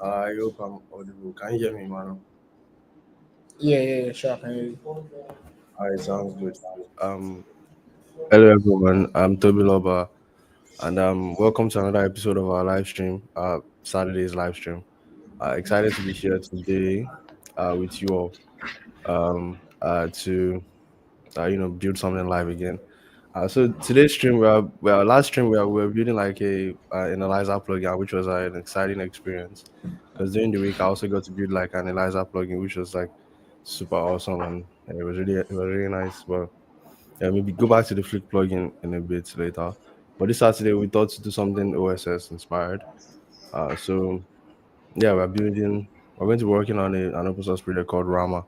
I hope I'm audible. Can you hear me, man? Yeah, sure, I can hear you. Alright, sounds good. Hello everyone. I'm Toby Loba, and welcome to another episode of our live stream. Saturday's live stream. Excited to be here today, with you all. To build something live again. So today's stream, last stream we were building like a analyzer plugin, which was an exciting experience. Because during the week I also got to build like an analyzer plugin, which was like super awesome, and it was really nice. But yeah, maybe go back to the Flick plugin in a bit later. But this Saturday we thought to do something OSS inspired. So yeah, We're going to be working on an open source project called Rama.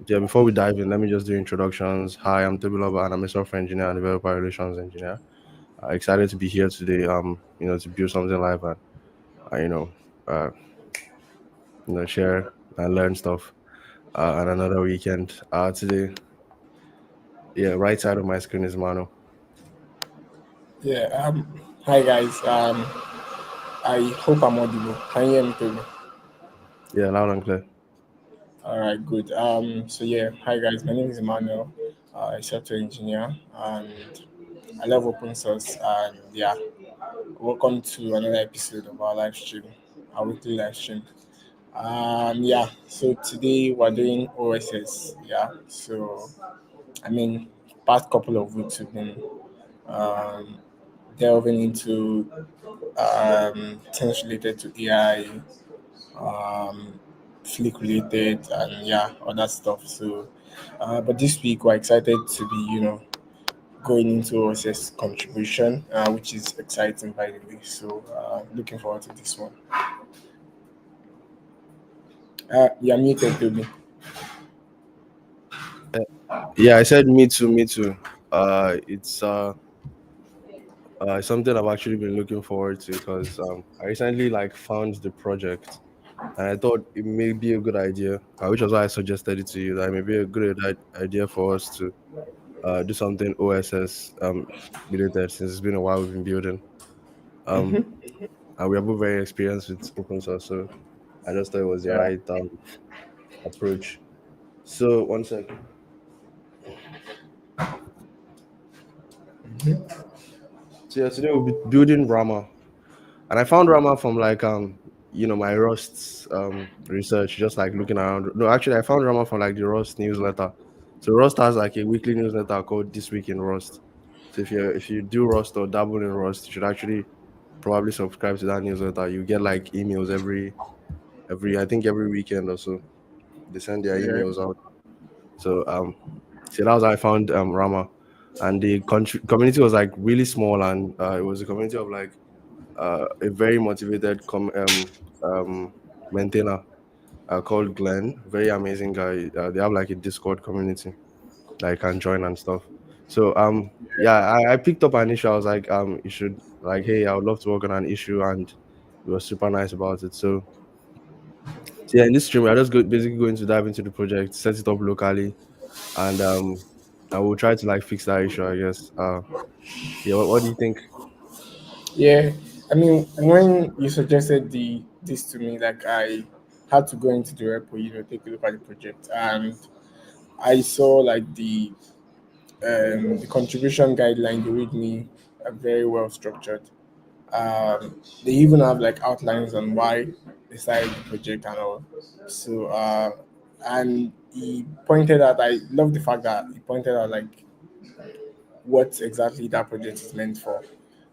Yeah, before we dive in, let me just do introductions. Hi, I'm Toby Loba, and I'm a software engineer and developer relations engineer. Excited to be here today. To build something live and uh, you know, uh, share and learn stuff. And another weekend. Today, yeah, right side of my screen is Mano. Yeah, hi guys. I hope I'm audible. Can you hear me, Toby? Yeah, loud and clear. All right, good. So yeah, hi guys. My name is Emmanuel. I'm a software engineer, and I love open source. And yeah, welcome to another episode of our live stream, our weekly live stream. Yeah. So today we're doing OSS. Yeah. So I mean, past couple of weeks we've been um, delving into things related to AI, um, Flick related, and yeah, other stuff. So, but this week we're excited to be, going into OSS contribution, which is exciting by the way. So, looking forward to this one. You're muted, Toby. Yeah, I said me too, me too. It's something I've actually been looking forward to because I recently like found the project and I thought it may be a good idea, which was why I suggested it to you. That it may be a good idea for us to do something OSS related since it's been a while we've been building. Um, and we are both very experienced with open source, so I just thought it was the Yeah. right approach. So one second. So yeah, today we'll be building Rama, and I found Rama from like my Rust research, just like looking around. No, actually, I found Rama from like the Rust newsletter. So Rust has like a weekly newsletter called This Week in Rust. So if you do Rust or dabble in Rust, you should actually probably subscribe to that newsletter. You get like emails every I think every weekend or so. They send their Yeah. emails out. So that was how I found Rama, and the community was like really small, and it was a community of like a very motivated maintainer called Glenn. Very amazing guy. They have like a Discord community that you can join and stuff. So yeah, I picked up an issue. I was like, you should like, hey, I would love to work on an issue, and he was super nice about it. So yeah, in this stream, we're just basically going to dive into the project, set it up locally, and I will try to like fix that issue, I guess. Yeah, what do you think? Yeah, I mean, when you suggested this to me, like I had to go into the repo, take a look at the project, and I saw like the contribution guideline, the README, are very well structured. They even have like outlines on why they started the project and all. So, and he pointed out, I love the fact that he pointed out like what exactly that project is meant for.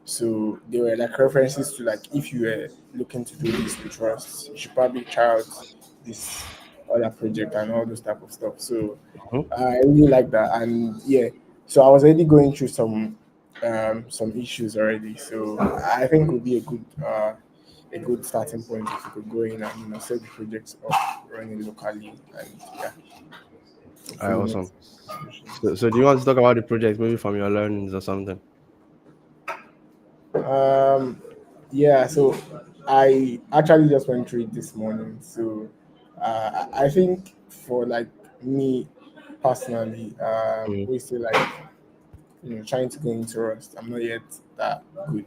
So there were like references to like if you were looking to do this with Rust, you should probably try out this other project and all those type of stuff. So Mhm. I really like that, and yeah. So I was already going through some issues already. So I think it would be a good starting point if you could go in and set the projects up running locally and yeah, All right, hopefully make awesome. some contributions. So do you want to talk about the project maybe from your learnings or something? Um, yeah, so I actually just went through it this morning. So I think for like me personally, Mm. we still like trying to go into Rust. I'm not yet that good.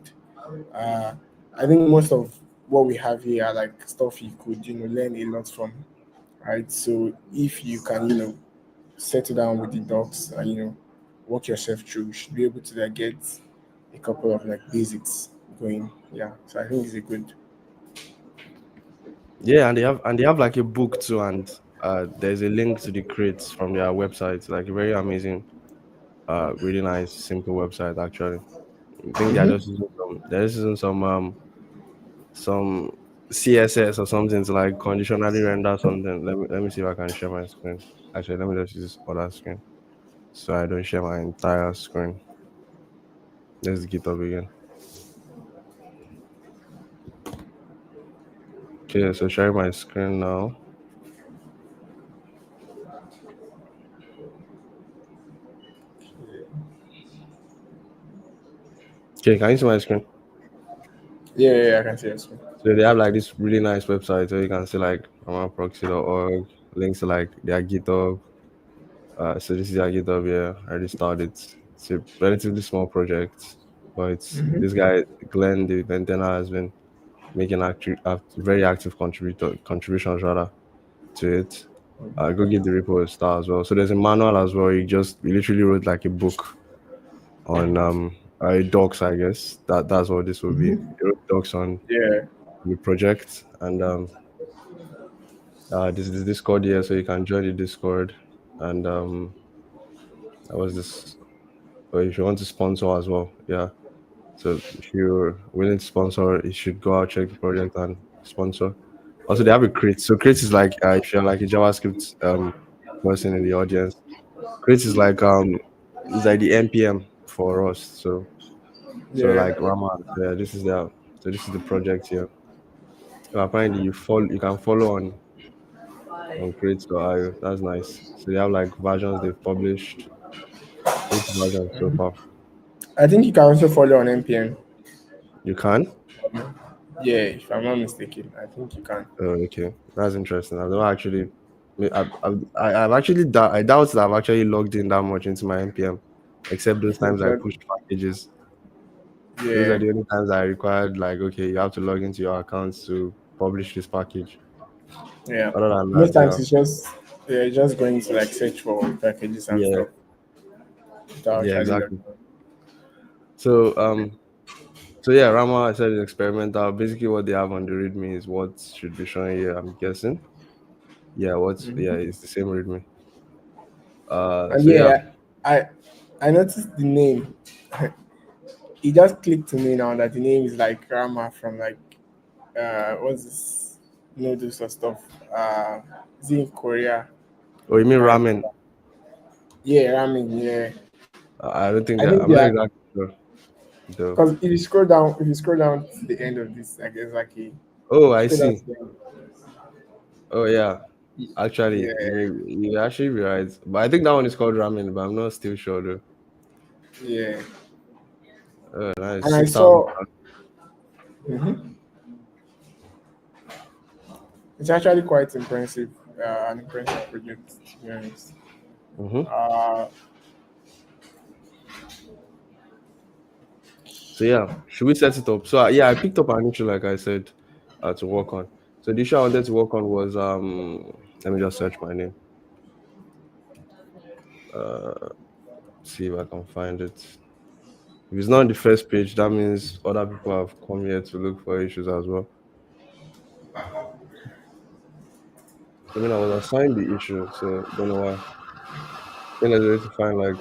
Uh, I think most of what we have here are like stuff you could, learn a lot from, right? So if you can, settle down with the docs and work yourself through, you should be able to like get a couple of like basics going. Yeah. So I think it's a good. Yeah, and they have like a book too, and there's a link to the crates from their website. Like very amazing, really nice, simple website actually. I think Mm-hmm. they're just using some CSS or something to like conditionally render something. Let me see if I can share my screen. Actually, let me just use this other screen so I don't share my entire screen. Let's GitHub again. Okay, so sharing my screen now. Okay, can you see my screen? Yeah, yeah, yeah, I can see it. So they have like this really nice website so you can see like proxy.org, links to like their GitHub. So this is their GitHub here. I already started. It's a relatively small project, but it's this Mm-hmm. guy Glenn, the maintainer, has been making very active contributions rather to it. Go give the repo a star as well. So there's a manual as well. He literally wrote like a book on docs, I guess. That's what this will be. He wrote docs on Yeah. the project, and this is Discord here, so you can join the Discord. And that was this. Or if you want to sponsor as well, yeah. So if you're willing to sponsor, you should go out check the project and sponsor. Also, they have a crate. So crate is like if you're like a JavaScript person in the audience, crate is like it's like the npm for us. So Yeah. like Rama, yeah, this is the project here. So apparently you can follow on crate.io. That's nice. So they have like versions they've published, 8 versions so far. I think you can also follow on NPM. You can? Yeah, if I'm not mistaken, I think you can. Oh, okay, that's interesting. I've never actually, I've actually, I doubt that I've actually logged in that much into my npm, except those times I But, pushed packages. Those are yeah, the only times I required, like, okay, you have to log into your accounts to publish this package. yeah. Other than Most that, times yeah, it's just just going to like search for packages and yeah, stuff without yeah, actually exactly. logging. So, so yeah, Rama, I said it's experimental. Basically, what they have on the README is what should be showing here. I'm guessing. Yeah, Mhm. it's the same README. And So yeah, yeah, I noticed the name. It just clicked to me now that the name is like Rama from like what's this noodles or stuff. Is it in Korea? oh, you mean Like ramen? yeah, ramen. Yeah, I don't think I that. think I'm not yeah. exactly sure though. Because if you scroll down to the end of this, like exactly, Oh, I scroll down see. to the end. Oh yeah, Yeah, actually, you actually be right. But I think that one is called ramen, but I'm not still sure though. yeah. Oh, nice, And I 6,000. saw mhm. It's actually quite impressive, an impressive project to be honest. Mm-hmm. Uh, So yeah, should we set it up? So yeah, I picked up an issue like I said to work on. So the issue I wanted to work on was let me just search my name. Uh, see if I can find it. If it's not on the first page, that means other people have come here to look for issues as well. I mean, I was assigned the issue, so don't know why. I think there's a way to find like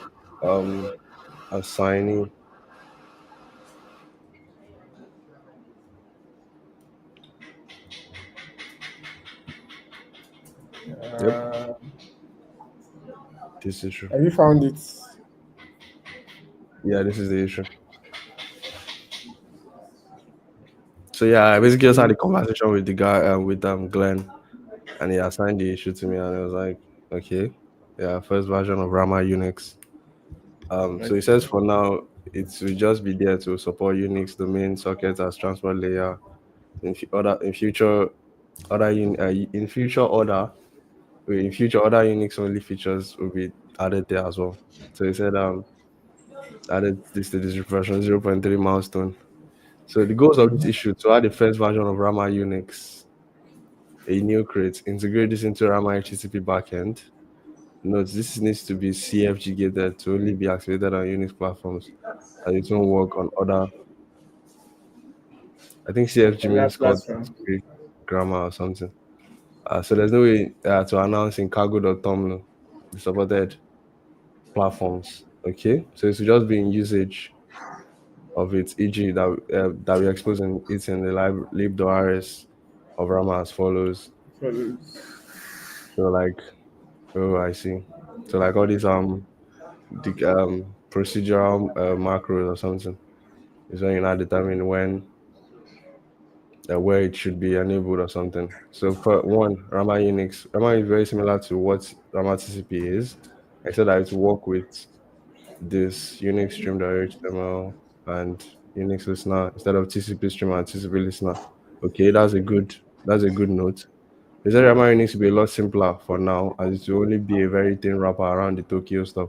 assignee. Yep, uh, this issue. have you found it? Yeah, this is the issue. So yeah, I basically just had a Okay, conversation with the guy with Glenn, and he assigned the issue to me, and it was like, okay, yeah, first version of Rama Unix. So he says okay, for now it will just be there to support Unix domain socket as transport layer. In future in future order in future other Unix only features will be added there as well. So he said added this to this version 0.3 milestone. So the goals of this issue to add the first version of Rama Unix, a new crate, integrate this into Rama HTTP backend. Note this needs to be CFG gated to only be activated on Unix platforms, and it won't work on other. I think CFG on means that called platform. grammar or something. So there's no way to announce in cargo.toml the supported platforms. Okay, so it's just being usage of it, e.g., that we're exposing it in the lib.rs of Rama as follows. Follows. So like, oh, I see. So like all these the procedural macros or something is when you now determine when where it should be enabled or something. So for one, Rama Unix, Rama is very similar to what Rama TCP is, except that it work with this Unix stream.html and Unix listener instead of TCP streamer and TCP listener. Okay, that's a good note. They said Rama needs to be a lot simpler for now, as it will only be a very thin wrapper around the Tokyo stuff.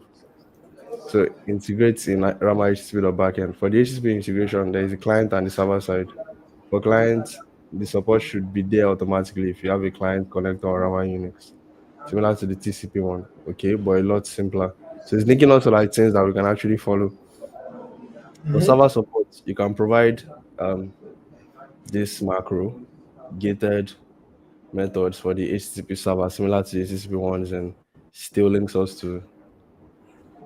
So it integrates in Rama HTTP backend. For the HTTP integration, there is a client and the server side. For clients, the support should be there automatically if you have a client connector or Rama Unix, similar to the TCP one. Okay, but a lot simpler. So it's linking also like things that we can actually follow. For server support, you can provide um, this macro gated methods for the HTTP server, similar to the HTTP ones, and still links us to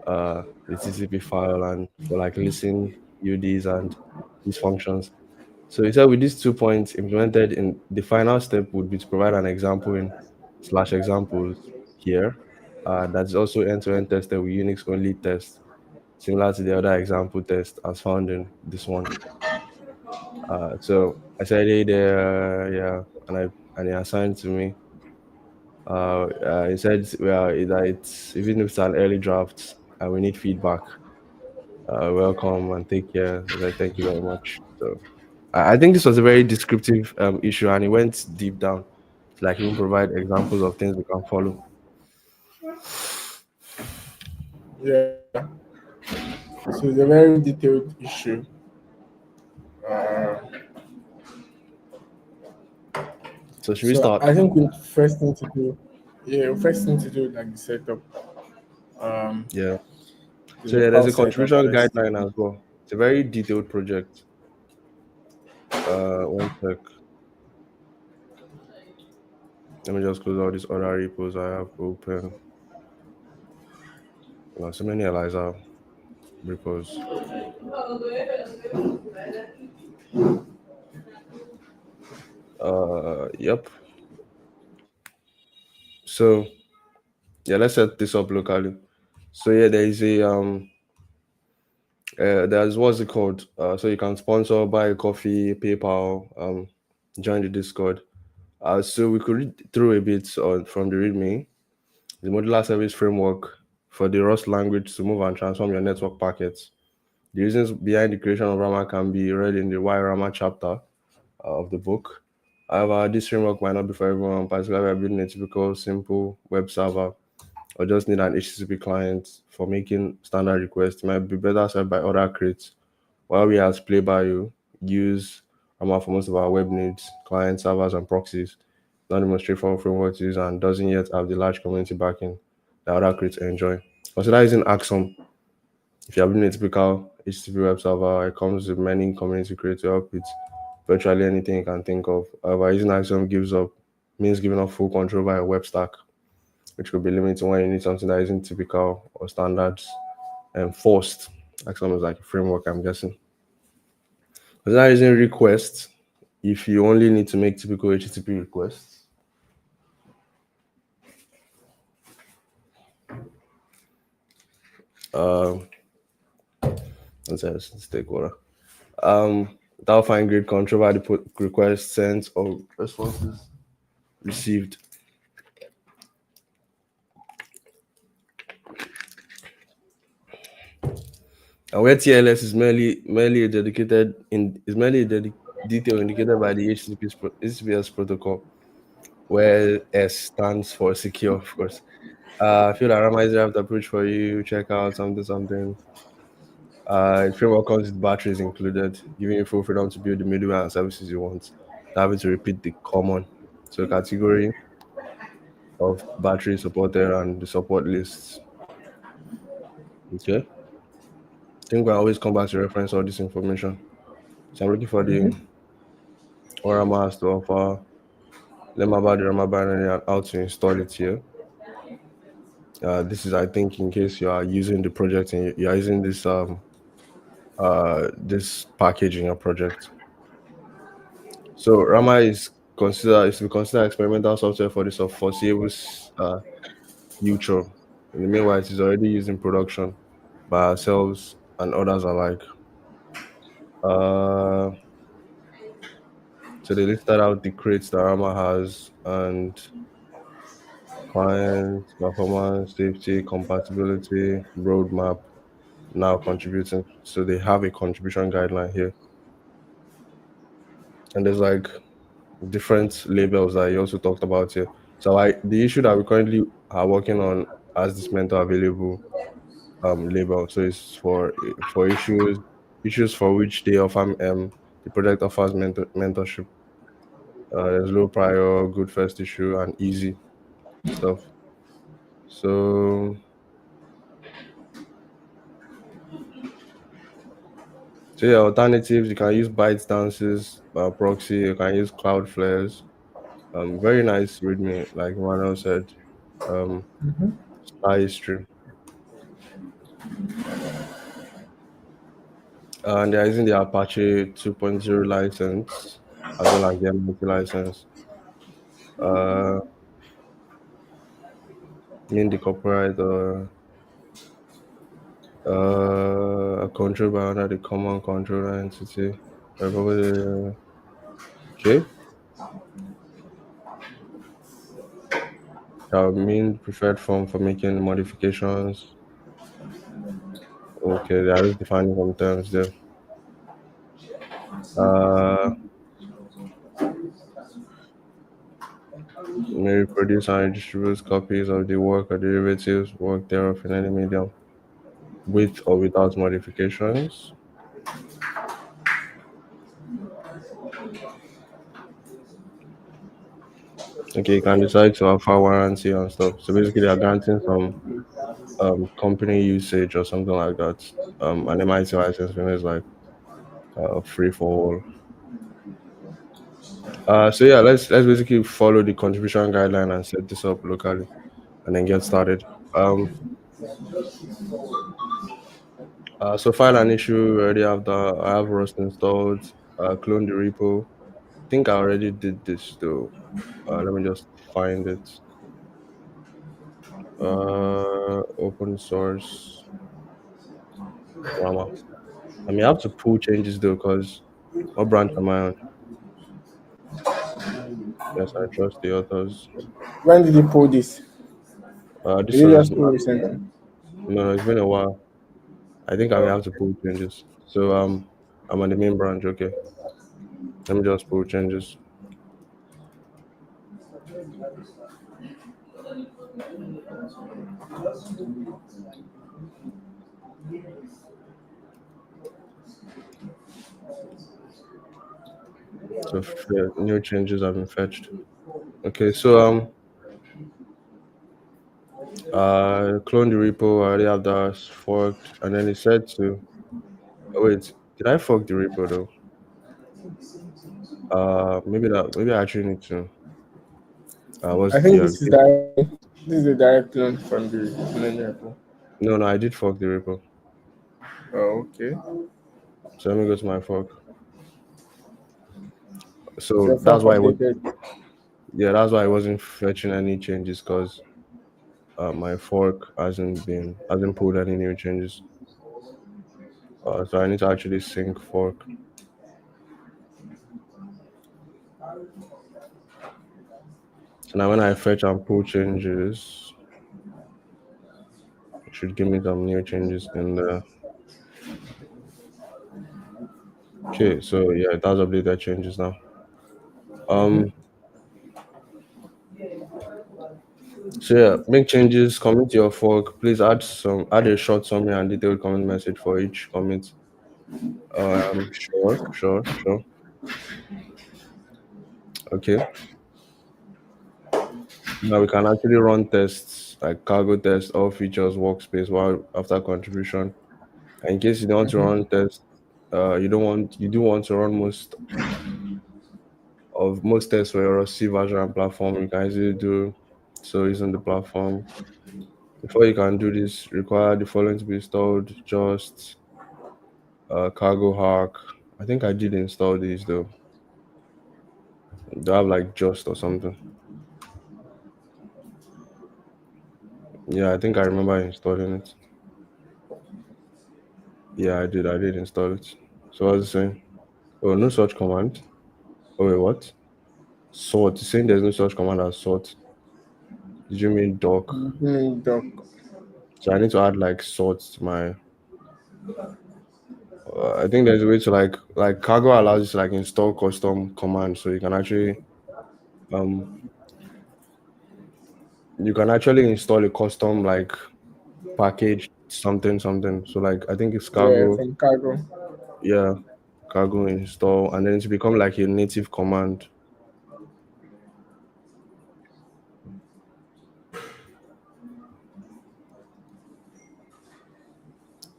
the TCP file and for like listen UDs and these functions. So he said with these 2 points implemented in the final step would be to provide an example in slash examples here. That is also end-to-end tested with Unix only test, similar to the other example test as found in this one. So I said hey there, yeah, and he assigned to me. He said well that it's even if it's an early draft and we need feedback. Welcome and take care. I said thank you very much. So I think this was a very descriptive issue, and it went deep down to like even provide examples of things we can follow. Yeah. So it's a very detailed issue. Uh, So should we so start? I think we first need to do, yeah, we first need to do like the setup, um, Yeah. the So yeah, there's local a setup contribution first. guideline as well. It's a very detailed project. One sec. Let me just close all these other repos I have open. So many Eliza repos. Yep. So yeah, let's set this up locally. So yeah, there is a there's what's it called? So you can sponsor, buy a coffee, PayPal, join the Discord. So we could read through a bit on from the README, the modular service framework for the Rust language to move and transform your network packets. The reasons behind the creation of Rama can be read in the Why Rama chapter of the book. However, this framework might not be for everyone, particularly if you're building a typical simple web server or just need an HTTP client for making standard requests. It might be better served by other crates. While we as Play by You use Rama for most of our web needs, client servers and proxies, not the most straightforward framework to use and doesn't yet have the large community backing that other crates enjoy. Consider using Axum. If you're building a typical HTTP web server, it comes with many community crates to help with virtually anything you can think of. However, using Axum means giving up full control over your web stack, which could be limited when you need something that isn't typical or standards and forced. Axum is like a framework, I'm guessing. Consider using requests if you only need to make typical HTTP requests. Um, let's take water. Without fine grade control over the request sent or responses received. And where TLS is merely detail indicated by the HTTPS protocol, where S stands for secure, of course. I feel that Rama is the right approach for you. Check out something. Framework comes with batteries included, giving you full freedom to build the middleware and services you want. Not having to repeat the common. So category of battery supported and the support lists. Okay. I think we always come back to reference all this information. So I'm looking for the what Rama has to offer. Learn about the Rama binary and how to install it here. This is, I think, in case you are using the project and you are using this package in your project. So Rama is to be considered experimental software for the foreseeable future. In the meanwhile, it is already used in production by ourselves and others alike. Uh, so they listed out the crates that Rama has and client, performance, safety, compatibility, roadmap, now contributing. So they have a contribution guideline here. And there's like different labels that you also talked about here. So the issue that we currently are working on as this mentor available label. So it's for issues for which they offer the project offers mentorship. There's low prior, good first issue, and easy stuff. So yeah, alternatives, you can use ByteDance's proxy, you can use Cloudflare's. Very nice readme, like Manuel said. Um, Star History. And they're using the Apache 2.0 license as well as the MIT license. Uh, in the copyright controlled by under the common controller entity. Okay. Mean preferred form for making modifications. Okay, they are just defining some terms there. Uh, may reproduce and distribute copies of the work or derivatives, work thereof in any medium, with or without modifications. Okay, you can decide to offer warranty and stuff. So basically, they are granting some company usage or something like that. An MIT license is like free for all. So yeah, let's basically follow the contribution guideline and set this up locally, and then get started. Um, so file an issue. Already have I have Rust installed. Clone the repo. I think I already did this though. Let me just find it. Open source Rama. I mean, I have to pull changes though, because what branch am I on? Yes, I trust the authors. When did you pull this? This Did you was just pull recently? no, it's been a while. I think I may have to pull changes. So I'm on the main branch. Okay, let me just pull changes. So new changes have been fetched. Okay, so clone the repo. I already have that forked, and then it said to. Oh, wait, did I fork the repo though? Maybe I actually need to. I Was think yeah. this is the direct loan from the main repo. No, I did fork the repo. Oh, okay. So let me go to my fork. So So fork updated. that's why I wasn't fetching any changes, because my fork hasn't pulled any new changes. So I need to actually sync fork. So now when I fetch and pull changes, it should give me some new changes in the. Okay, so yeah, it has updated changes now. Um, So yeah, make changes, commit your fork. Please add a short summary and detailed comment message for each commit. Sure. Okay. Now we can actually run tests like cargo tests, all features, workspace while after contribution. And in case you don't want to run tests, you do want to run most tests for your C version and platform. You can easily do so using the platform. Before you can do this, require the following to be installed. Just cargo hack. I think I did install these though. Do I have like just or something? Yeah, I think I remember installing it. Yeah, I did. I did install it. So what was it saying? Oh, no such command. Oh wait, what? Sort. It's saying there's no such command as sort. Did you mean doc? Doc. So I need to add like sort to my. I think there's a way to like cargo allows you to like install custom commands, so um you can actually install a custom like package something. So like I think it's Yeah, cargo. from cargo. Yeah, cargo install, and then it's become like a native command.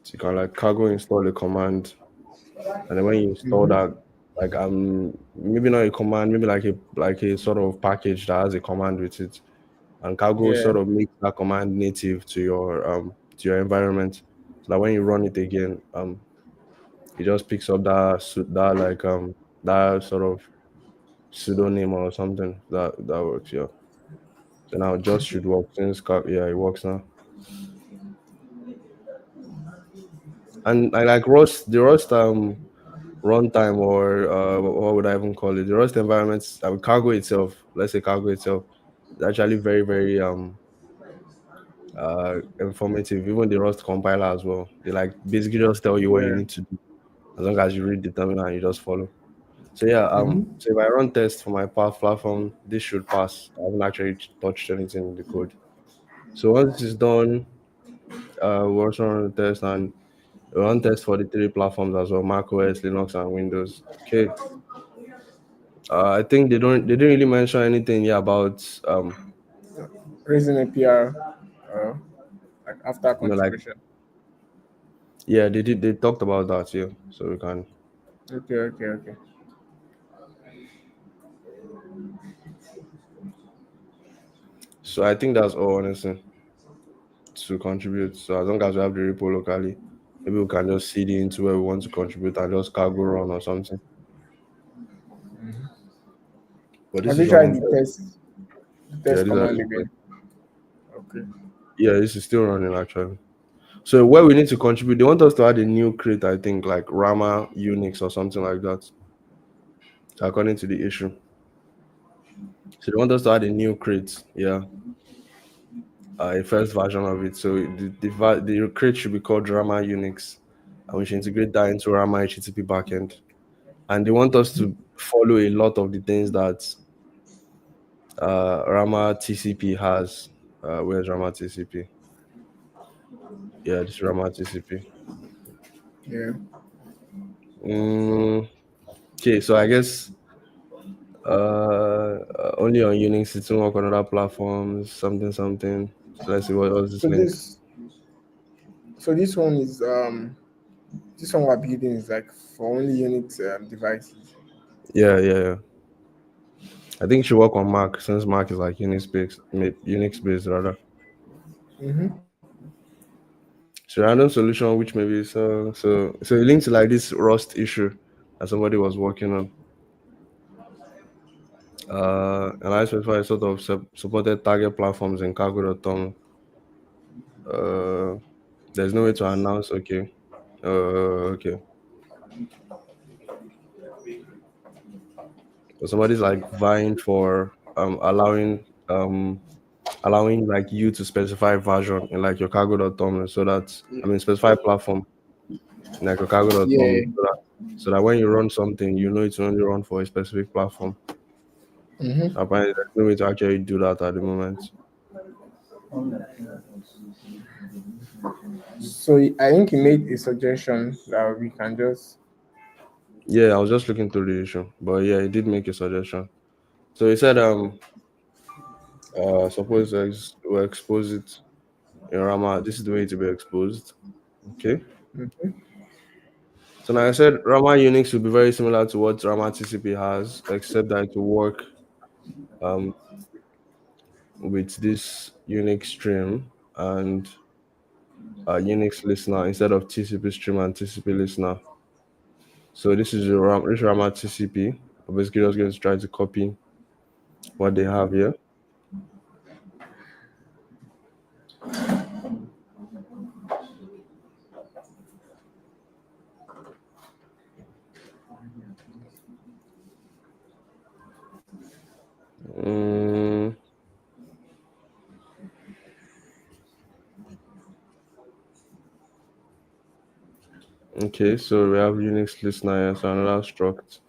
So you can like cargo install a command, and then when you install that, like maybe not a command, maybe like a sort of package that has a command with it, and cargo Yeah. sort of makes that command native to your environment, so that when you run it again, it just picks up that sort of pseudonym or something that works. Yeah. So now just should work since yeah, it works now. And I like Rust, the Rust runtime, or what would I even call it? The Rust environments, cargo itself, let's say cargo itself, is actually very informative. Even the Rust compiler as well. They like basically just tell you what you Yeah. need to do as long as you read the terminal and you just follow. So yeah, so if I run test for my path platform, this should pass. I haven't actually touched anything in the code. So once this is done, we also run the test, and we run test for the three platforms as well: Mac OS, Linux, and Windows. Okay. I think they didn't really mention anything here about Raising APR uh, like after like contribution. yeah, they talked about that, yeah. So we can Okay. so I think that's all honestly to contribute. So as long as we have the repo locally, maybe we can just CD into where we want to contribute and just cargo run or something. But this Have you is tried running. the Yeah, test these are command again? Okay. yeah, this is still running actually. So where we need to contribute, they want us to add a new crate, I think, like Rama Unix or something like that, according to the issue. So they want us to add a new crate, yeah, a first version of it. So the crate should be called Rama Unix, and we should integrate that into Rama HTTP backend. And they want us to follow a lot of the things that Rama TCP has. Where's Rama TCP? Yeah, this is Rama TCP. Yeah. Mm, okay, so I guess only on Unix, it won't work on other platforms, something. So let's see what was So this link. this one is this one we're building is like for only Unix devices. Yeah. I think it should work on Mac since Mac is like Unix based rather. So random solution, which maybe so it links to like this Rust issue that somebody was working on. And I specify sort of supported target platforms in cargo.tom. Uh, there's no way to announce. Okay. Okay. So somebody's like vying for allowing like you to specify version in like your cargo.tom, so that I mean specify platform in like your cargo.tom, Yeah. so that when you run something, you know it's only run for a specific platform. Apparently, there's no way to actually do that at the moment. So I think he made a suggestion that we can just. Yeah, I was just looking through the issue, but yeah, he did make a suggestion. So he said, suppose we expose it in Rama. This is the way to be exposed. Okay. Mhm. So now I said Rama Unix will be very similar to what Rama TCP has, except that it will work um with this Unix stream and Unix listener instead of TCP stream and TCP listener. So this Rama TCP. I'm basically just going to try to copy what they have here. Mm, okay, so we have Unix listener here, so another struct.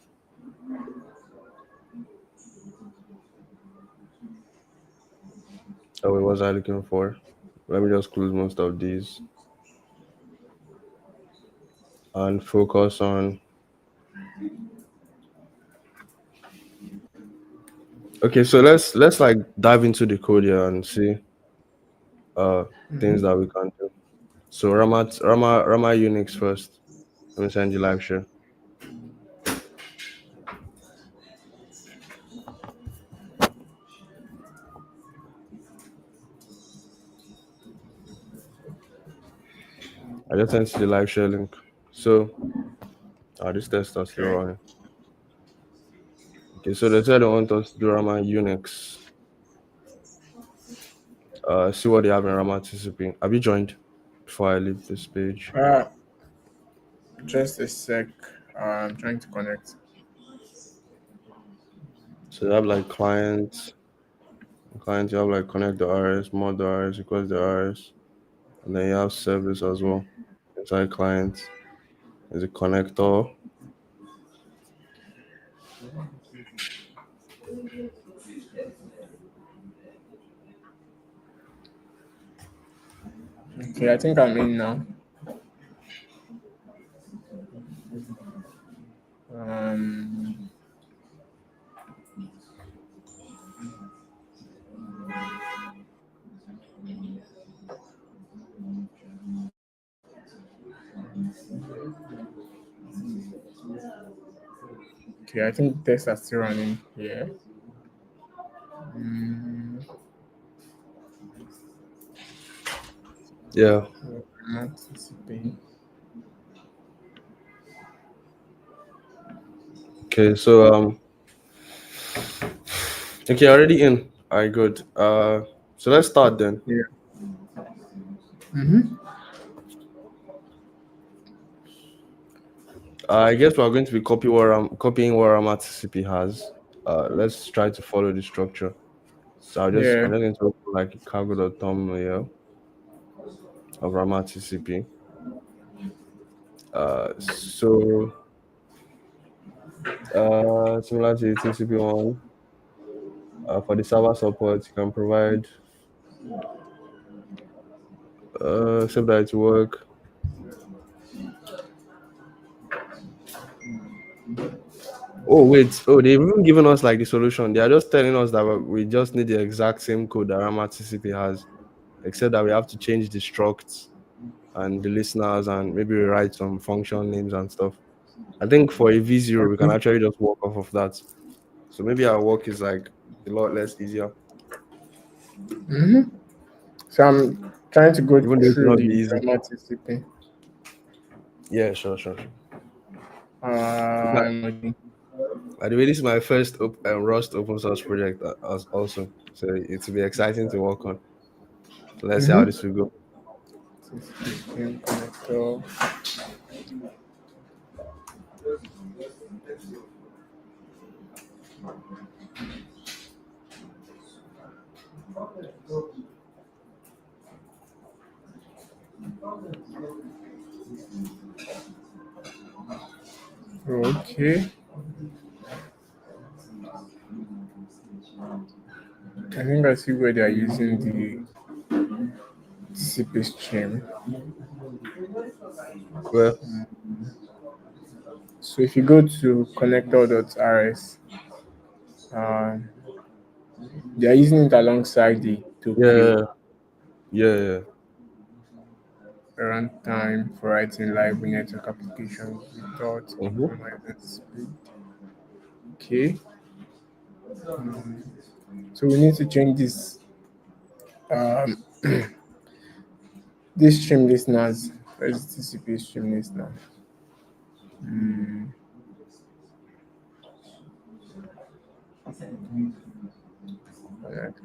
Oh, what was I looking for? Let me just close most of these and focus on. Okay, so let's like dive into the code here and see uh things that we can do. So Rama Unix first. Let me send you live share. I just sent you the live share link. So this test is still Okay. running. Okay, so they said they want us to do Rama Unix. See what they have in Rama TCP. Have you joined before I leave this page? Uh, just a sec. I'm trying to connect. So they have like clients, you have like connect the RS, mod the RS, request the RS, and then you have service as well. Inside client is a connector. Okay, I think I'm in now. Um, okay, I think tests are still running here. Mm, Yeah. not TCP. Okay, so okay, already in. Alright, good. So let's start then. Yeah. Mm-hmm. I guess we're going to be copying what Rama TCP has. Let's try to follow the structure. So Yeah. I'm just going to open like a cargo.tom here of Rama TCP. So similar to the TCP one, for the server support, you can provide save that to work. Oh wait, they've even given us like the solution. They are just telling us that we just need the exact same code that Rama TCP has, except that we have to change the structs and the listeners and maybe rewrite some function names and stuff. I think for a V0 we can Okay. actually just work off of that. So maybe our work is like a lot less easier, Mm-hmm. So I'm trying to go even though it will through not be the easy. grammar TCP. Yeah, sure. I'm okay. By the way, this is my first Rust open source project as also, so it will be exciting to work on. So let's see how Mm-hmm. this will go. TCP connector. Okay. I think I see where they are using the TCP stream. Well, So if you go to connector.rs, uh, they are using it alongside the Tokyo yeah, yeah, yeah. runtime for writing library network applications without Mm-hmm. compromising speed. Okay, so we need to change um, this stream listeners. Where's the TCP stream listener? Mm, connect.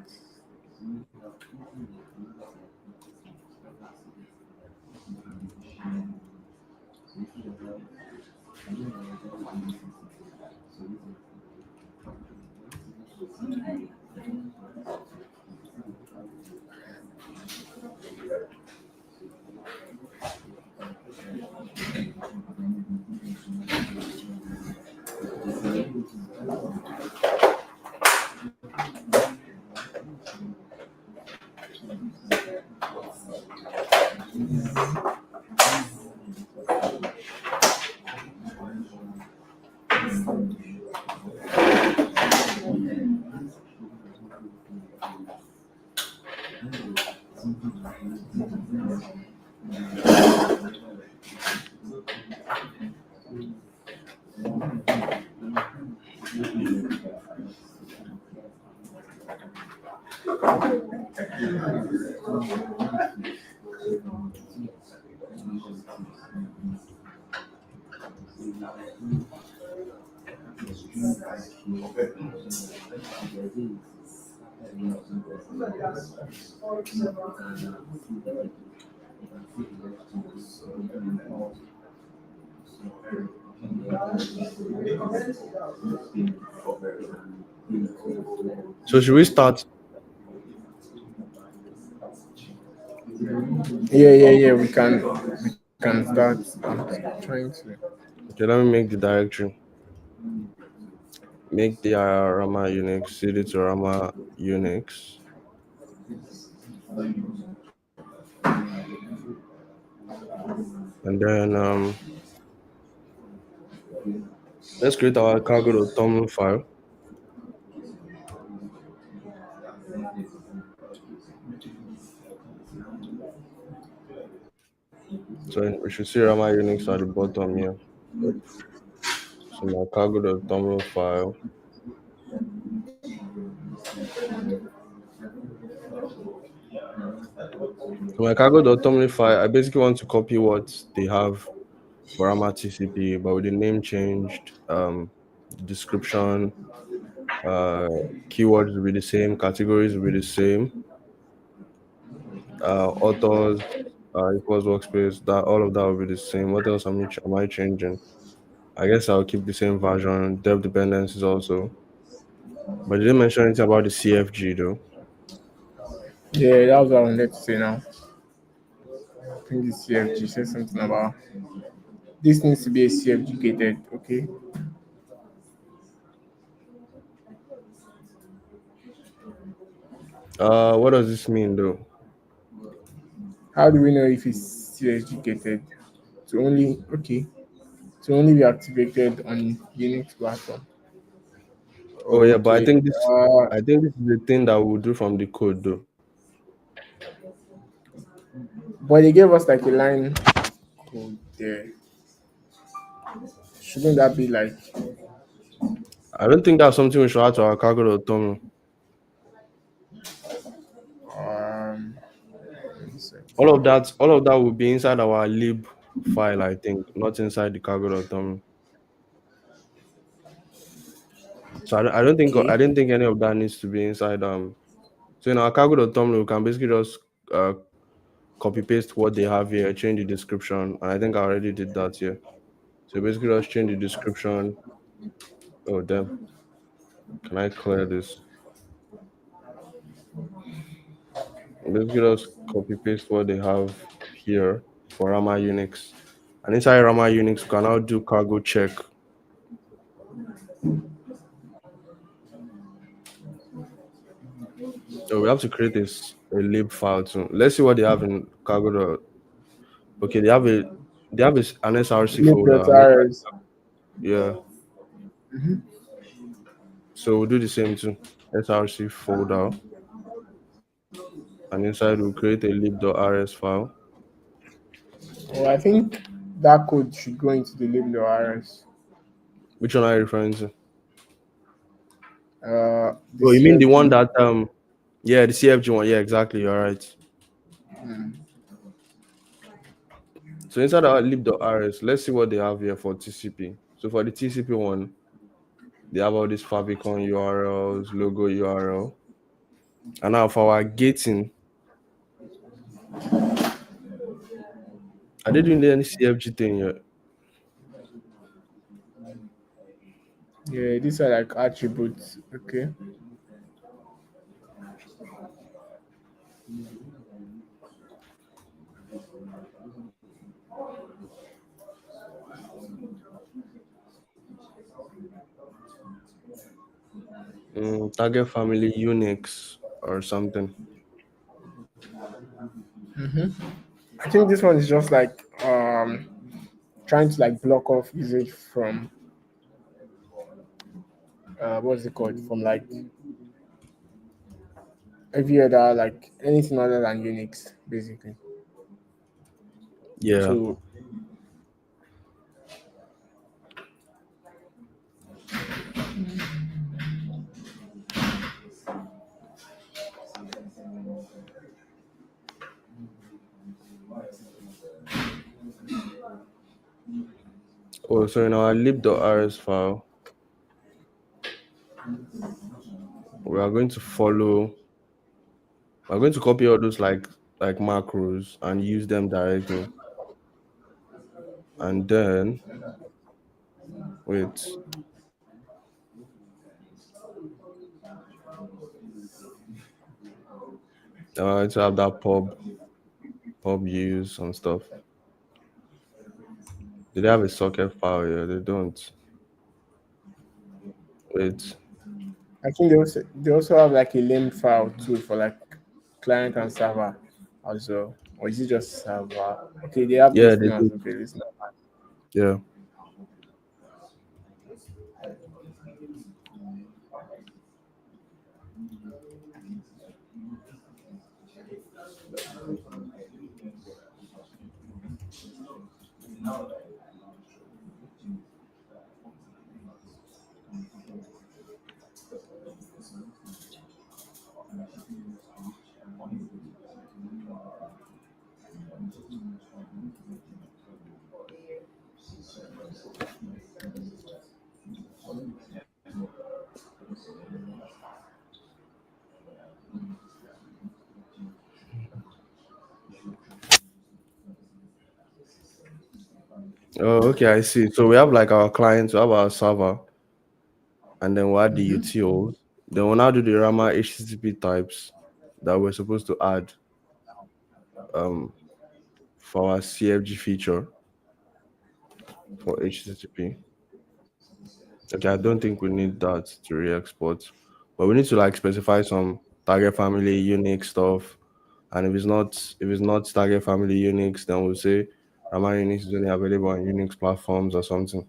So should we start? Yeah. We can start. I'm trying to. Okay, let me make the directory. Make the Rama Unix, cd to Rama Unix, and then let's create our cargo.toml file. So we should see Rama Unix at the bottom here. So my cargo.toml file. So my cargo.toml file, I basically want to copy what they have for Rama TCP, but with the name changed, the description, uh, keywords will be the same, categories will be the same, authors, equals workspace, that all of that will be the same. What else am I changing? I guess I'll keep the same version, dev dependencies also. But they didn't mention anything about the CFG though. Yeah, that was what I wanted to say now. I think the CFG said something about this needs to be a CFG gated. Okay, What does this mean though? how do we know if it's CFG gated? To only to only be activated on Unix platform. Oh yeah, but Okay, I think this is the thing that we'll do from the code though. but they gave us like a line code there. Shouldn't that be like I don't think that's something we should add to our cargo.toml. um? Let me see. All of that will be inside our lib file, I think, not inside the cargo.toml. So Okay. I didn't think any of that needs to be inside. So in our cargo.toml, we can basically just uh copy paste what they have here, change the description, and I think I already did that here. So basically, just change the description. Oh damn, can I clear this? Basically, just copy paste what they have here for Rama Unix, and inside Rama Unix, we can now do cargo check. So we have to create this. a lib file too. Let's see what they have in cargo. Okay, an SRC folder. And lib.rs. yeah, so we'll do the same too. SRC folder, and inside we'll create a lib.rs file. Well, I think that code should go into the lib.rs. Which one are you referring to? The Oh, you mean the one CFG. that yeah, the CFG one. Yeah, exactly. You're right. So inside our lib.rs, let's see what they have here for TCP. So for the TCP one, they have all these favicon URLs, logo URL. And now for our gating, are they doing any CFG thing yet? Yeah, these are like attributes. Okay. Target family Unix or something. I think this one is just like trying to like block off usage from what's it called? From like every other like anything other than Unix, basically. Yeah. So Oh, so in our lib.rs file, we are going to follow. We're going to copy all those like macros and use them directly. And then wait, to have that pub use and stuff. Do they have a socket file here? They don't. Wait. I think they also have like a lame file too for like client and server also. Or is it just server? Okay, they have Yeah, they listeners. do. Okay, listeners. Yeah. Oh, okay, I see. So we have like our clients, we have our server, and then we add the utils. Then we'll now do the RAMA HTTP types that we're supposed to add um for our CFG feature for HTTP. Okay, I don't think we need that to re-export, but we need to like specify some target family Unix stuff. And if it's not target family Unix, then we'll say RAMA Unix is only available on Unix platforms or something.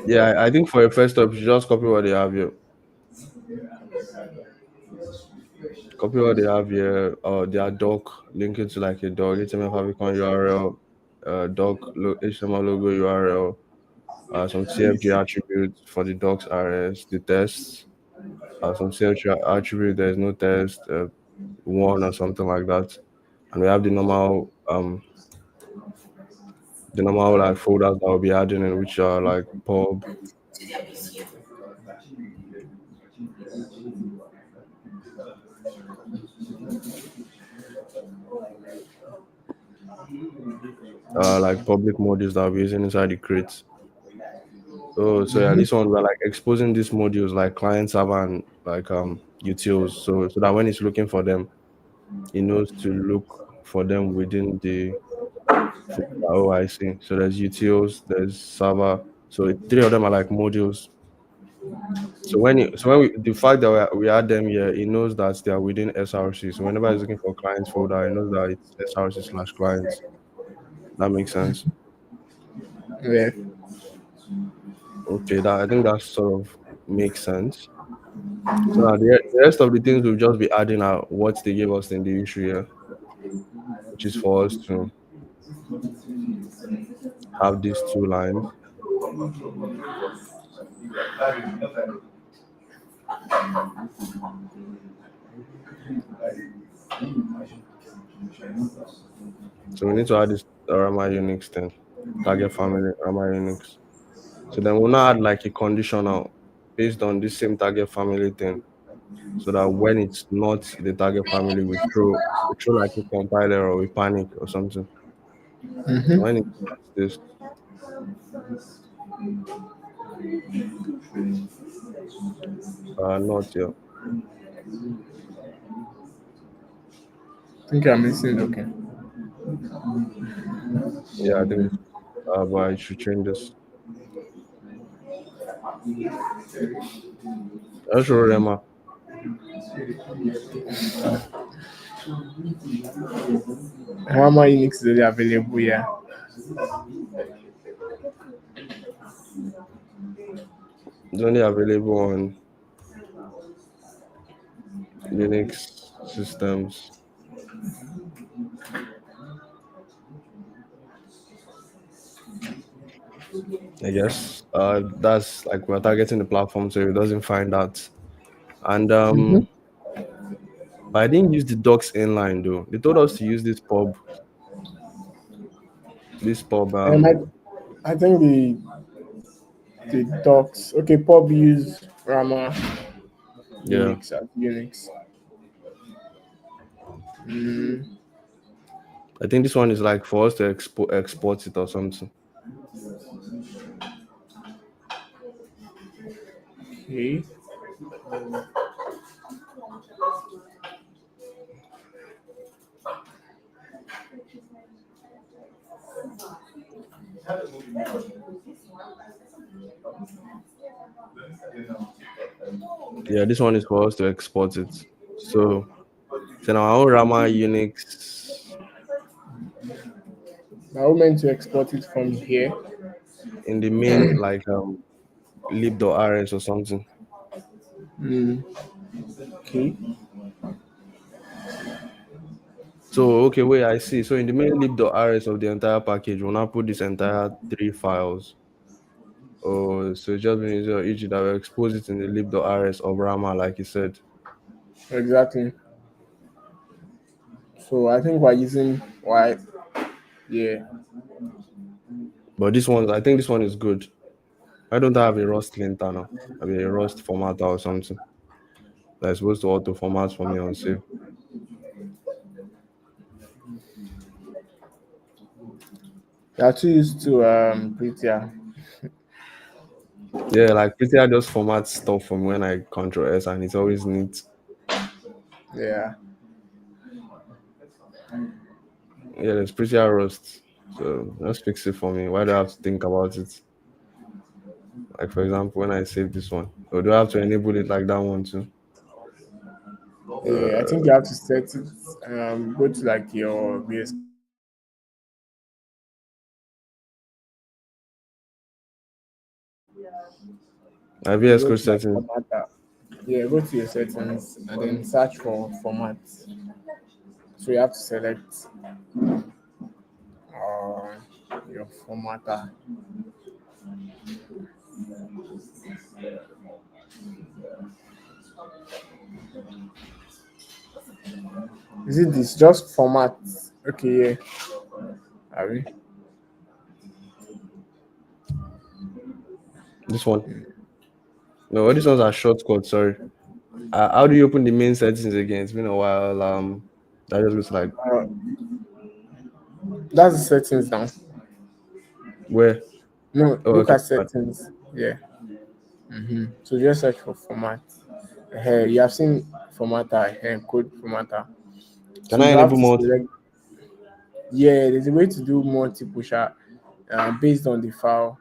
Yeah, I think for a first step, you should just copy what they have here. Copy what they have here, or their doc, link it to like a doc, HTML favicon URL, HTML logo URL, some CFG attributes for the docs RS, the tests, some CFG attribute, there's no test, one or something like that. And we have the normal like folders that we'll be adding in, which are like pub, like public modules that we're using inside the crates. Oh, so yeah, this one we're like exposing these modules like client server and like utils, so that when it's looking for them, it knows to look for them within the folder. Oh, I see. So there's utils, there's server. So three of them are like modules. So when the fact that we add them here, it knows that they are within SRC. So whenever it's looking for clients folder, it knows that it's SRC/clients. That makes sense. Yeah. Okay, that I think that sort of makes sense. So now the rest of the things we'll just be adding are what they gave us in the issue here, which is for us to have these two lines. So we need to add this Rama Unix thing, target family Rama Unix. So then we'll now add like a conditional based on this same target family thing, so that when it's not the target family, we throw like a compiler or we panic or something. So when it's not this, not here. I think I'm missing. Okay. Yeah, I think but I should change this. I should Rama. How many Unix is already available? Yeah. It's only available on Unix systems, I guess. That's like we're targeting the platform so it doesn't find out. And Mm-hmm. but I didn't use the docs inline though. They told us to use this pub. I think the docs. Okay, pub use Rama Yeah, Unix as Unix. Mm, I think this one is like for us to export it or something. okay. Yeah, this one is for us to export it. So now our own Rama Unix Now we meant to export it from here. in the main like lib.rs or something. Mm, okay. So okay, wait, I see. So in the main lib.rs of the entire package, we'll now put this entire three files. Oh, so it just means each that will expose it in the lib.rs of Rama, like you said. Exactly. So I think we're using why. Yeah. But I think this one is good. I don't have a Rust linter now. I mean a Rust formatter or something that's supposed to auto format for me on save. We are too used to prettier. Yeah, like pretty I just format stuff from when I control S and it's always neat. Yeah. Yeah, there's pretty Rust. So just fix it for me. Why do I have to think about it? Like for example, when I save this one, or do I have to enable it like that one too? Yeah. I think Uh, you have to set it. Go to like your VS VS go Code to like settings. format that. Yeah, go to your settings and then search for format. So you have to select your formatter. Is it this just format? Okay, yeah. Are we? This one. No, these ones are shortcuts. Sorry. How do you open the main settings again? It's been a while. That just looks like Uh, that's the settings now. where. No, Oh, look okay. at settings. Yeah. So just search for format. You have seen formatter, code formatter. Can So I you have enable to multiple? select. Yeah, there's a way to do multiple based on the file.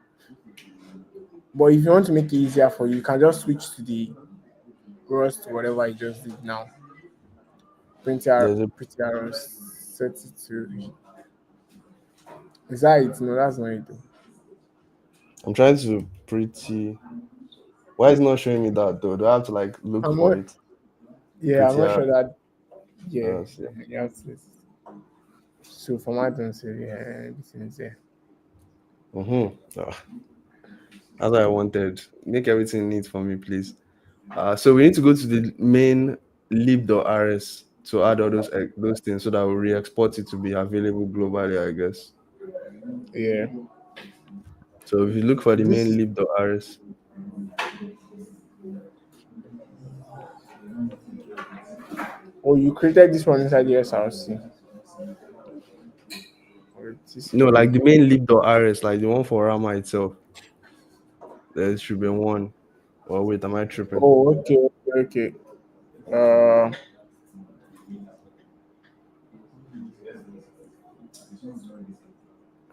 But if you want to make it easier for you, you can just switch to the Rust, whatever I just did now. There's a. Pretty Rust, set it to. Is that it? No, that's not it. Though. I'm trying to pretty. Why is it not showing me that though? Do I have to like look I'm for not. it? Yeah, I'm Pretty not hard. sure that. Yeah, See. you have to. So format and say yeah, everything is there. Mm-hmm. As I wanted. Make everything neat for me, please. So we need to go to the main lib.rs to add all those things so that we'll re-export it to be available globally, I guess. Yeah. So if you look for the main This. lib.rs, Oh, you created this one inside the SRC or no, like TCP. the main lib.rs, like the one for Rama itself, there should be one. Or wait, am I tripping? Oh, okay, okay, okay. Uh,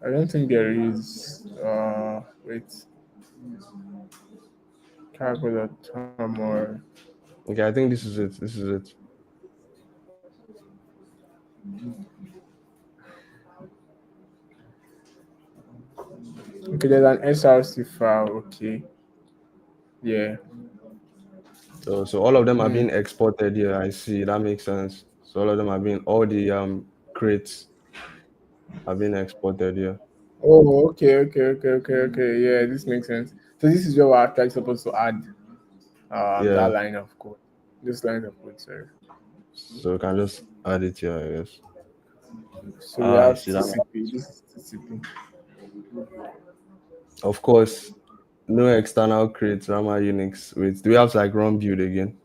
I don't think there is. Wait, cargo.com or Okay, I think this is it. This is it. okay. There's an SRC file. Okay, yeah. So all of them are Hmm. being exported here. I see. That makes sense. So all of them are being all the crates are being exported here. Oh, okay, okay, okay, okay, okay. Yeah, this makes sense. So this is where we're actually supposed to add that Yeah. line of code. This line of code, sorry. So we can just add it here, I guess. So we I have see that. TCP. This is TCP. Of course, no external crates, Rama Unix. Wait, do we have to like run build again?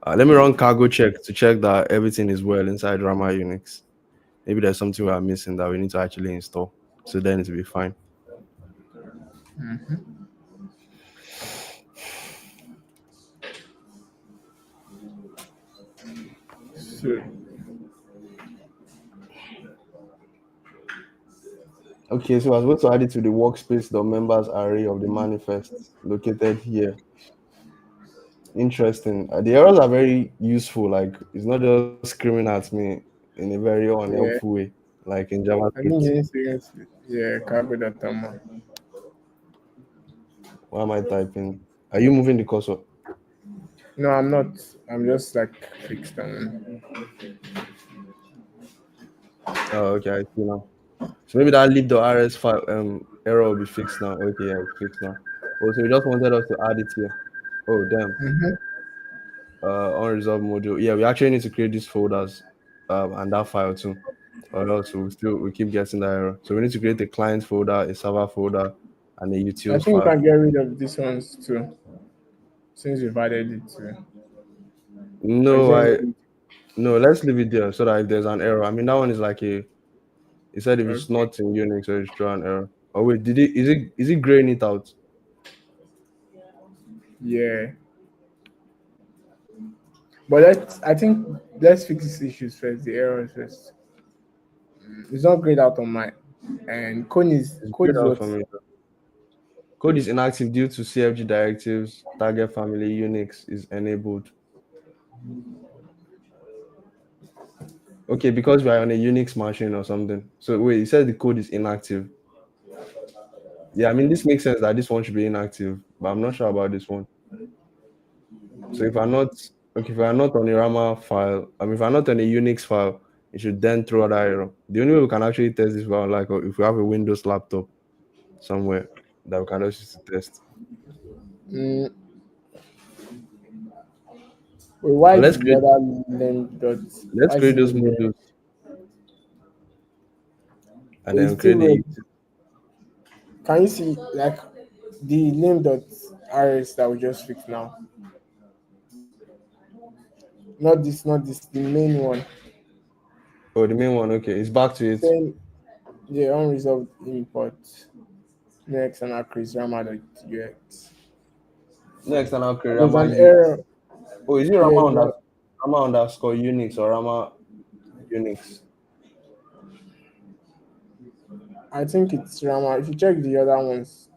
Let me run cargo check to check that everything is well inside Rama Unix. Maybe there's something we are missing that we need to actually install. So then it will be fine. So Okay, so I was supposed to add it to the workspace, the members array of the manifest located here. Interesting. The errors are very useful. Like it's not just screaming at me in a very unhelpful yeah, way, like in I think JavaScript. you need to yeah, cargo.com. Why am I typing? Are you moving the cursor? No, I'm not. I'm just like fixed on. Oh, okay, I see now. So maybe that lib.rs file error will be fixed now. Okay, yeah, it's fixed now. Oh, so you just wanted us to add it here. Oh, damn. Unresolved module. Yeah, we actually need to create these folders and that file too. Or else we keep getting that error. So we need to create a client folder, a server folder, and a I utils think we file. can get rid of this ones too, since you've added it to. Or is No, there I any? no, let's leave it there so that if there's an error. I mean that one is like a it said if it's Okay. not in Unix, so it's throw an error. Oh wait, did it is it graying it out? Yeah, but let's fix these issues first. The errors first. It's not grayed out on my, and It's code grayed is out what. for me. Code is inactive due to CFG directives, target family Unix is enabled. Okay, because we are on a Unix machine or something. So wait, you said the code is inactive. Yeah, I mean this makes sense that this one should be inactive, but I'm not sure about this one. So if I'm not okay, if I'm not on a RAMA file, I mean if I'm not on a Unix file, it should then throw that error. The only way we can actually test this file, like if we have a Windows laptop somewhere that we can just use to test. Mm, why But is the other name dot? let's Why is create it those name there? modules and It's then still create red. the Can you see like the name dot rs that we just fixed now? Not this, the main one. oh the main one. Okay, it's back to it. Saying the unresolved import. Next and accuracy Rama.ux. No external query, There's Rama an U. error. Oh, is it Yeah, Rama underscore Unix or Rama Unix? I think it's Rama. If you check the other ones,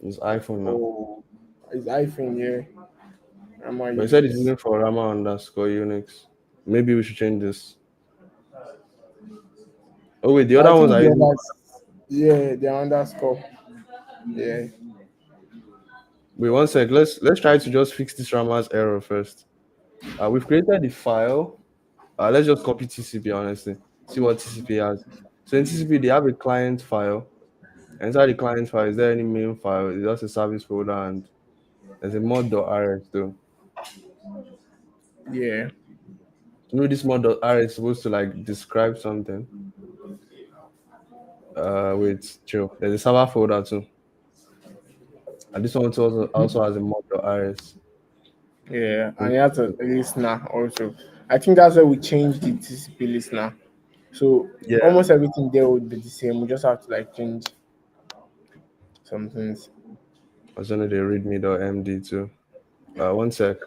It's iPhone now. oh, it's iPhone, yeah. Rama But it said it's Unix. using for Rama underscore Unix. Maybe we should change this. Oh wait, the I other ones think are the using. others, yeah, the underscore. Yeah, Wait one sec. Let's try to just fix this Rama's error first. We've created the file. Let's just copy TCP honestly. See what TCP has. So in TCP they have a client file. Inside the client file, is there any main file? It's just a service folder and there's a mod.rs too. yeah, You know this mod.rs is supposed to like describe something. Wait, chill. There's a server folder too. And this one also has a mod.rs. yeah. And it has a listener also. I think that's why we changed the TCP listener. So Yeah, almost everything there would be the same. We just have to like change some things. I was under the readme.md too. One sec.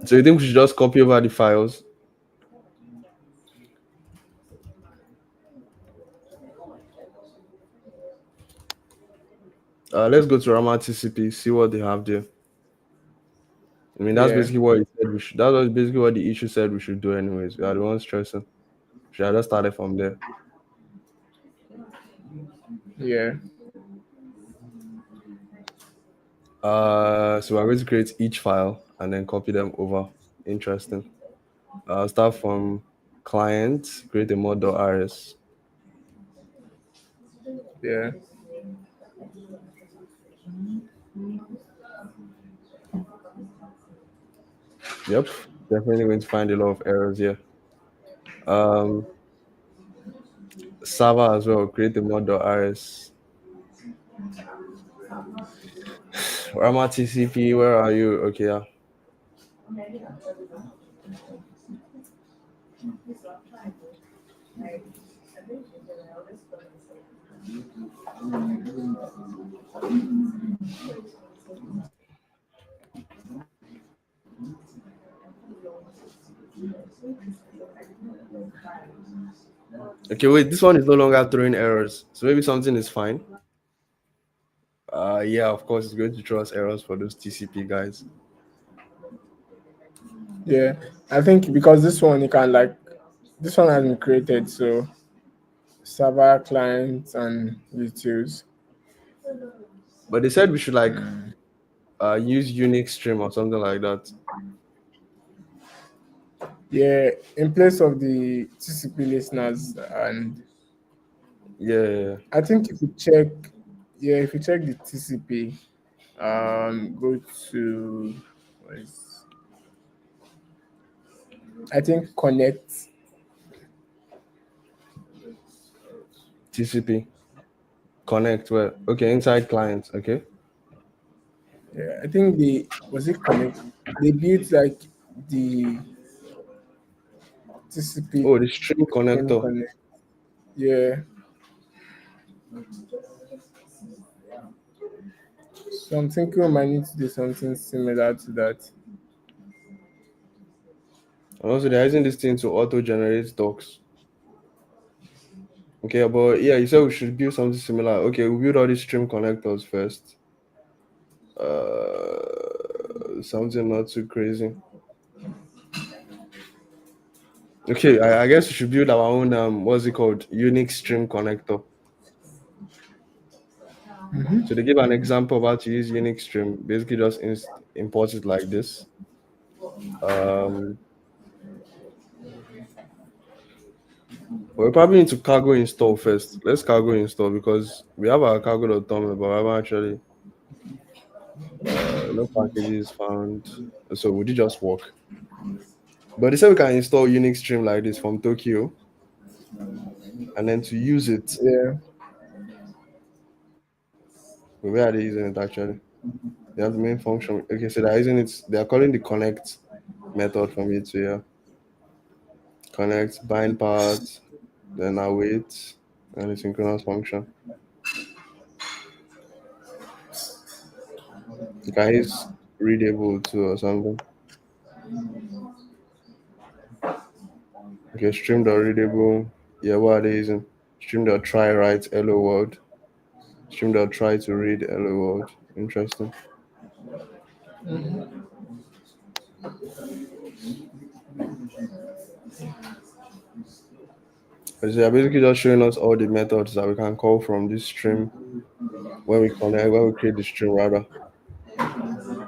So you think we should just copy over the files? Let's go to Rama TCP, see what they have there. I mean, that's Yeah, basically what he said we should. That was basically what the issue said we should do, anyways. We are the ones stressing. Should I just started from there? yeah, So we're going to create each file and then copy them over. Interesting. Start from client, create a mod.rs. yeah. Yep, definitely going to find a lot of errors here. Um, Server as well, create a mod.rs. Rama TCP, where are you? Okay, yeah. Okay, wait, this one is no longer throwing errors. So maybe something is fine. Yeah, of course, it's going to throw us errors for those TCP guys. Yeah, I think because this one you can like this one has been created, so server, clients, and utils. But they said we should like use Unix stream or something like that. Yeah, in place of the TCP listeners, and Yeah, yeah, yeah. I think if you check, yeah, if you check the TCP, go to, what is, I think connect. TCP connect. Well, okay, inside clients. Okay. Yeah, I think they was it connect. They built like the TCP Oh, the stream stream connector. connect. Yeah, so I'm thinking we might need to do something similar to that. And also, they're using this thing to auto generate docs. Okay, but yeah, you said we should build something similar. Okay, we build all these stream connectors first. Something not too crazy. Okay, I guess we should build our own what's it called? Unix stream connector. So they give an example of how to use Unix stream. Basically, just import it like this. Um, but we probably need to cargo install first. Let's cargo install because we have our cargo.toml, but we haven't actually no packages found. So would it just work? But they said we can install Unix stream like this from Tokyo, and then to use it, Yeah, where are they using it actually? They have the main function. Okay, so they're using it. They are calling the connect method from it. So yeah, connect bind path. Then I wait. and asynchronous function. You can use readable too or something. Okay, stream dot readable. Yeah, what are they using? Stream dot try write hello world. Stream dot try to read hello world. Interesting. So they're basically just showing us all the methods that we can call from this stream when we create the stream rather.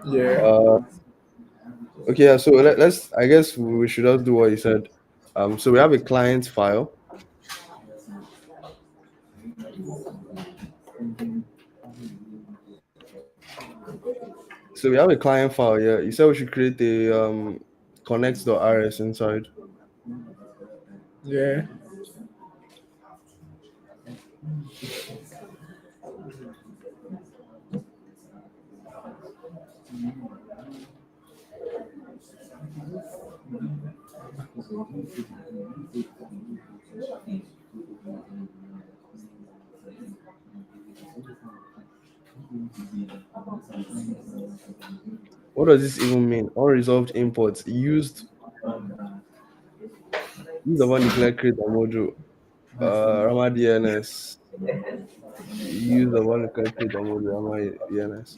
Yeah, Uh, okay, yeah. So let's. I guess we should just do what you said. So we have a client file. So we have a client file. Yeah, you said we should create a connect.rs inside. yeah, What does this even mean? Unresolved imports used the one declare create a module. Rama DNS use the one declare create a module. Rama DNS.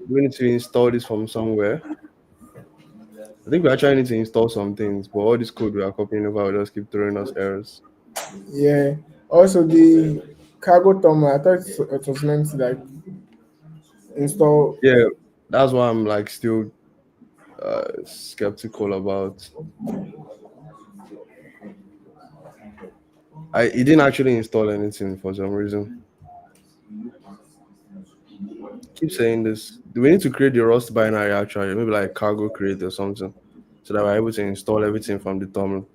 We need to install this from somewhere. I think we actually need to install some things, but all this code we are copying over will just keep throwing us errors. yeah. Also, the cargo terminal, I thought it was meant to like install. Yeah, that's why I'm like still skeptical about. It didn't actually install anything for some reason. Keep saying this. Do we need to create the Rust binary actually? Maybe like cargo create or something, so that we're able to install everything from the terminal.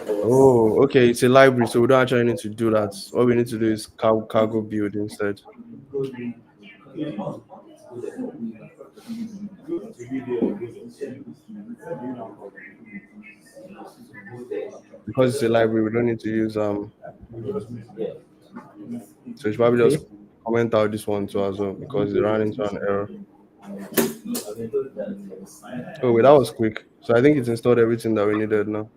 Oh, okay. It's a library, so we don't actually need to do that. All we need to do is cargo build instead. Because it's a library, we don't need to use So it's probably just Okay. comment out this one too as well because it ran into an error. Oh wait, that was quick. So I think it's installed everything that we needed now.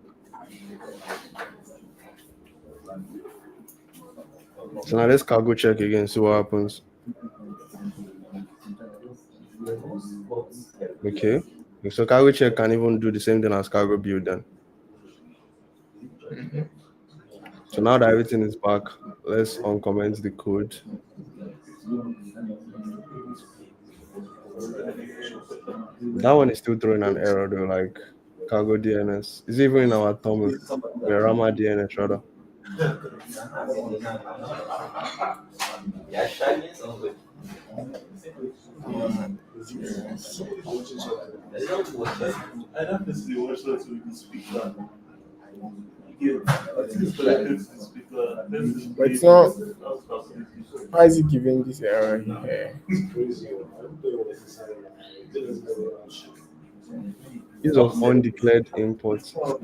So now let's cargo check again, see what happens. Okay. So cargo check can even do the same thing as cargo build then. So now that everything is back, let's uncomment the code. That one is still throwing an error though, like cargo DNS. It's even in our terminal. We're Rama DNS rather. But it's not. Why is it giving this error here? Use of undeclared imports. Oh,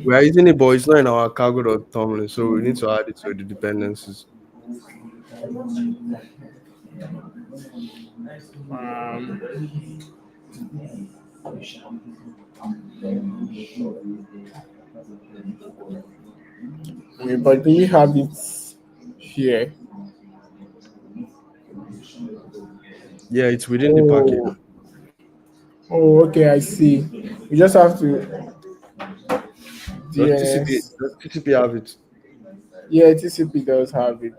we are using it, but it's not in our cargo.tomlin, so we need to add it to the dependencies. Um, Wait, but do we have it here? Yeah, it's within the package. Oh, oh, okay, I see. We just have to Does TCP DNS. does TCP have it? Yeah, TCP does have it.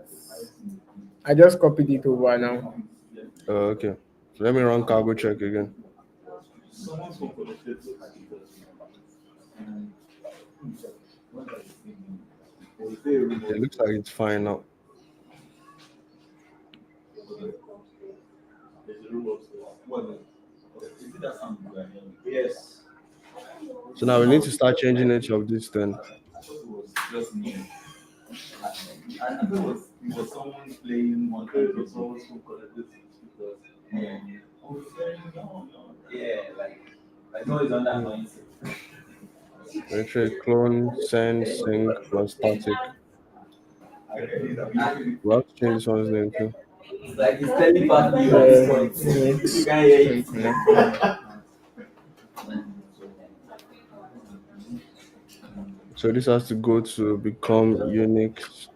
I just copied it over now. Okay. So let me run cargo check again. It looks like it's fine now. So now we need to start changing each of these then. Hmm. Make sure clone, send, sync plus static. We'll have to change this one's name too. Yeah, Phoenix stream connector. So this has to go to become Unix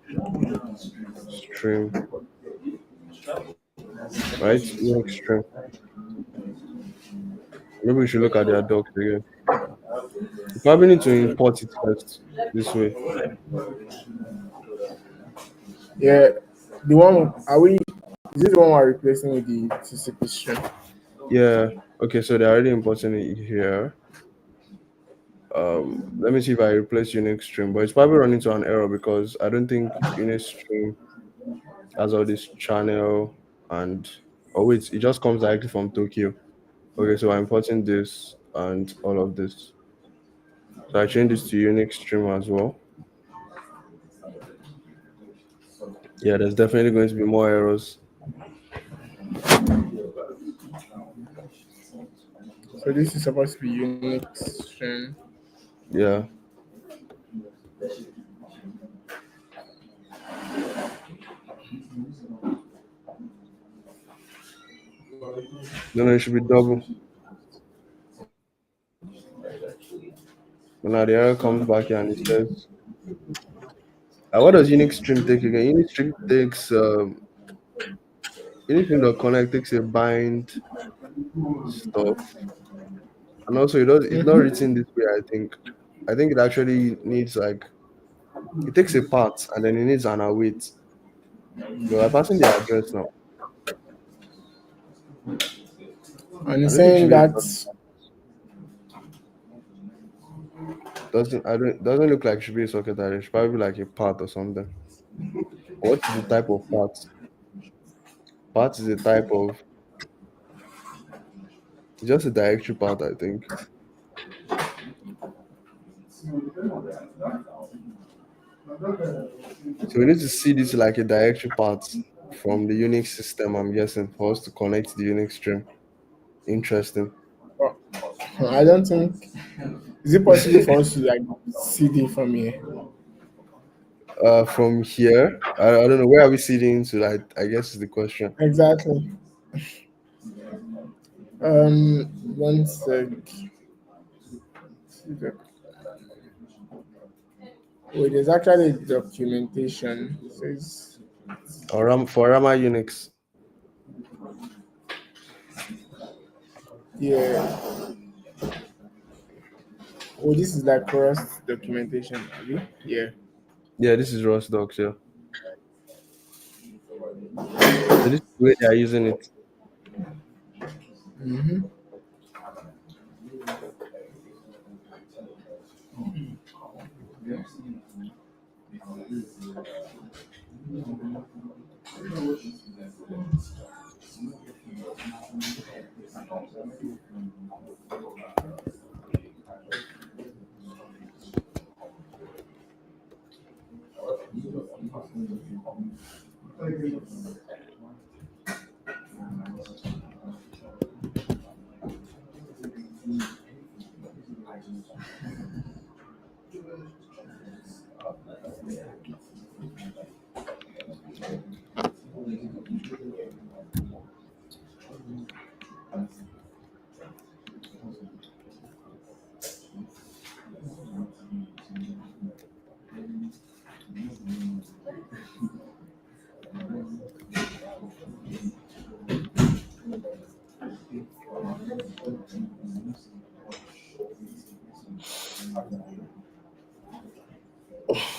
stream, right? Unix stream. Maybe we should look at their docs again. You probably need to import it first this way. Yeah, the one are we? Is this the one we're replacing with the TCP stream? Yeah. Okay, so they're already importing it here. Let me see if I replace Unix stream, but it's probably running into an error because I don't think Unix stream has all this channel and oh wait, it just comes directly from Tokyo. Okay, so I'm importing this and all of this. So I change this to Unix stream as well. Yeah, there's definitely going to be more errors. So this is supposed to be Unix stream. Yeah. No, it should be double. But now the error comes back here and it says, what does Unix stream take again? Unix stream takes anything that connect takes a bind stuff, and also it's not Mm-hmm. written this way. I think it actually needs like it takes a part and then it needs an await. No, I'm passing the address now. And I it's don't think it saying should be that doesn't look like it should be a socket address. It should probably be like a part or something. What is the type of part? Part is a type of it's just a directory part, I think. So we need to see this like a directory part from the Unix system, I'm guessing, for us to connect to the Unix stream. Interesting. oh, I don't think is it possible for us to like CD from here. From here, I don't know where are we sitting to. I guess is the question. Exactly. One sec. Wait, there's actually documentation. It says Or for Rama Unix. yeah. Oh, this is like Rust documentation, abi? Yeah. Yeah, this is Rust docs. Yeah. So this is the way they are using it. Mm-hmm.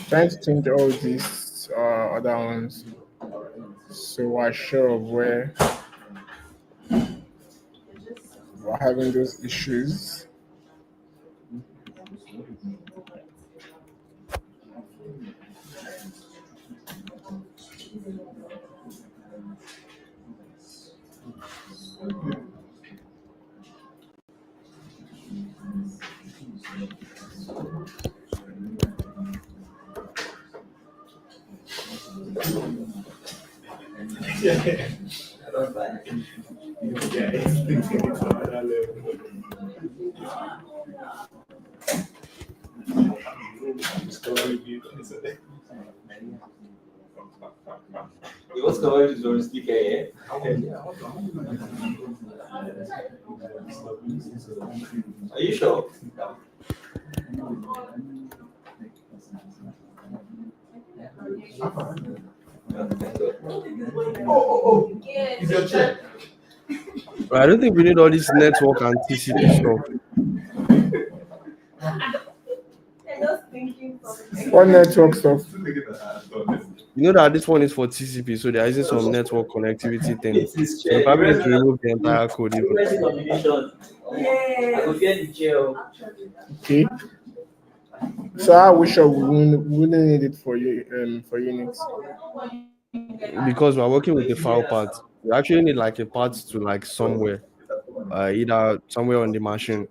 Trying to change all these other ones so we're sure of where we're having those issues. What's covered is on sticker here. Are you sure? I don't think we need all this network and TCP stuff. What network stuff? You know that this one is for TCP, so they're using some network connectivity thing. It is So we chair. probably need to remove the entire code even. Emergency nomination. I go get the chair. Okay. So how we sure we wouldn't need it for Unix? Because we're working with the file part. We actually need like a part to like somewhere, either somewhere on the machine.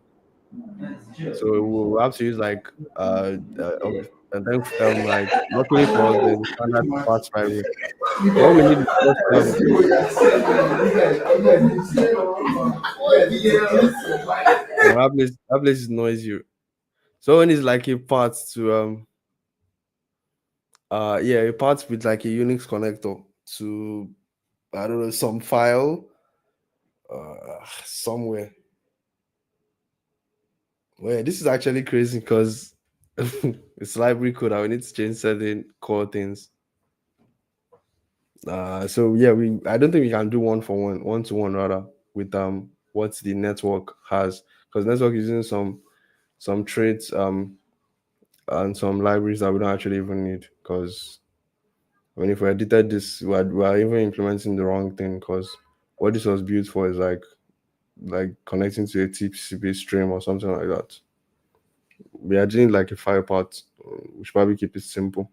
So we'll have to use like and then like luckily for us there's a standard parts library. So what we need is just no, that place is noisy. So when it's like a part to yeah, a part with like a Unix connector to I don't know some file somewhere. Well, this is actually crazy because it's library code. I will need to change certain core things. So yeah, I don't think we can do one for one, one to one rather, with what the network has, because network is using some traits and some libraries that we don't actually even need. Because when if we edited this, we are even implementing the wrong thing, because what this was built for is like connecting to a TCP stream or something like that. We are doing like a file part. We should probably keep it simple.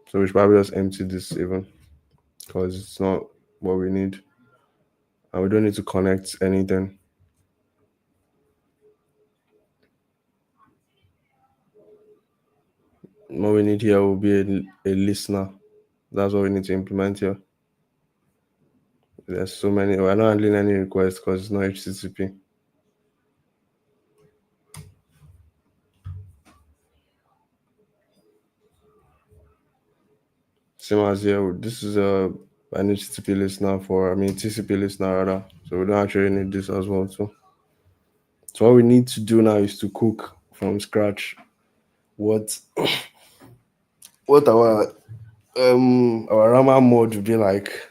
So we should probably just empty this even, because it's not what we need, and we don't need to connect anything. What we need here will be a listener. That's what we need to implement here. There's so many. We're not handling any requests because it's not HTTP. Same as here. This is an HTTP listener for, I mean, TCP listener rather. So we don't actually need this as well too. So what we need to do now is to cook from scratch what what our Rama mode would be like.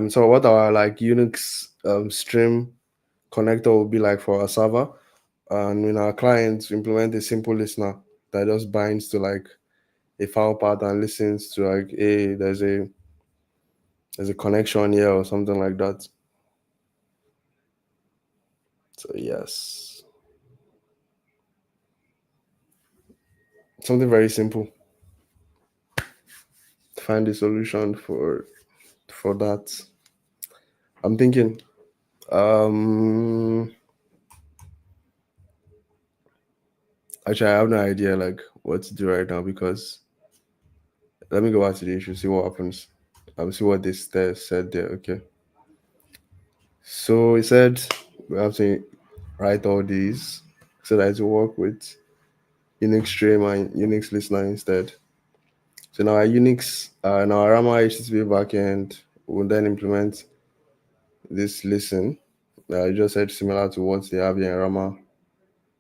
So what our like Unix stream connector will be like for our server, and when our clients implement a simple listener that just binds to like a file path and listens to like, hey, there's a connection here or something like that. So yes, something very simple. Find a solution for that. I'm thinking, um, actually, I have no idea like what to do right now, because let me go back to the issue, see what happens. See what this said there. Okay. So he said we have to write all these so that it will work with Unix stream and Unix listener instead. So now our Unix, now our Rama HTTP backend will then implement this listen. I just said similar to what they have here in Rama.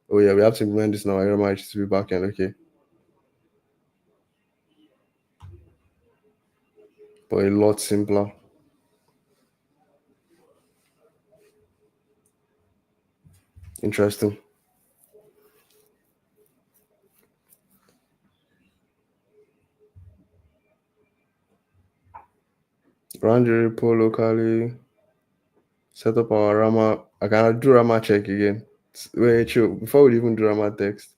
Oh yeah, we have to implement this now in Rama HTTP backend. Okay, but a lot simpler. Interesting. Run the repo locally. Set up our Rama. I can do Rama check again. Wait, chill. Before we even do Rama text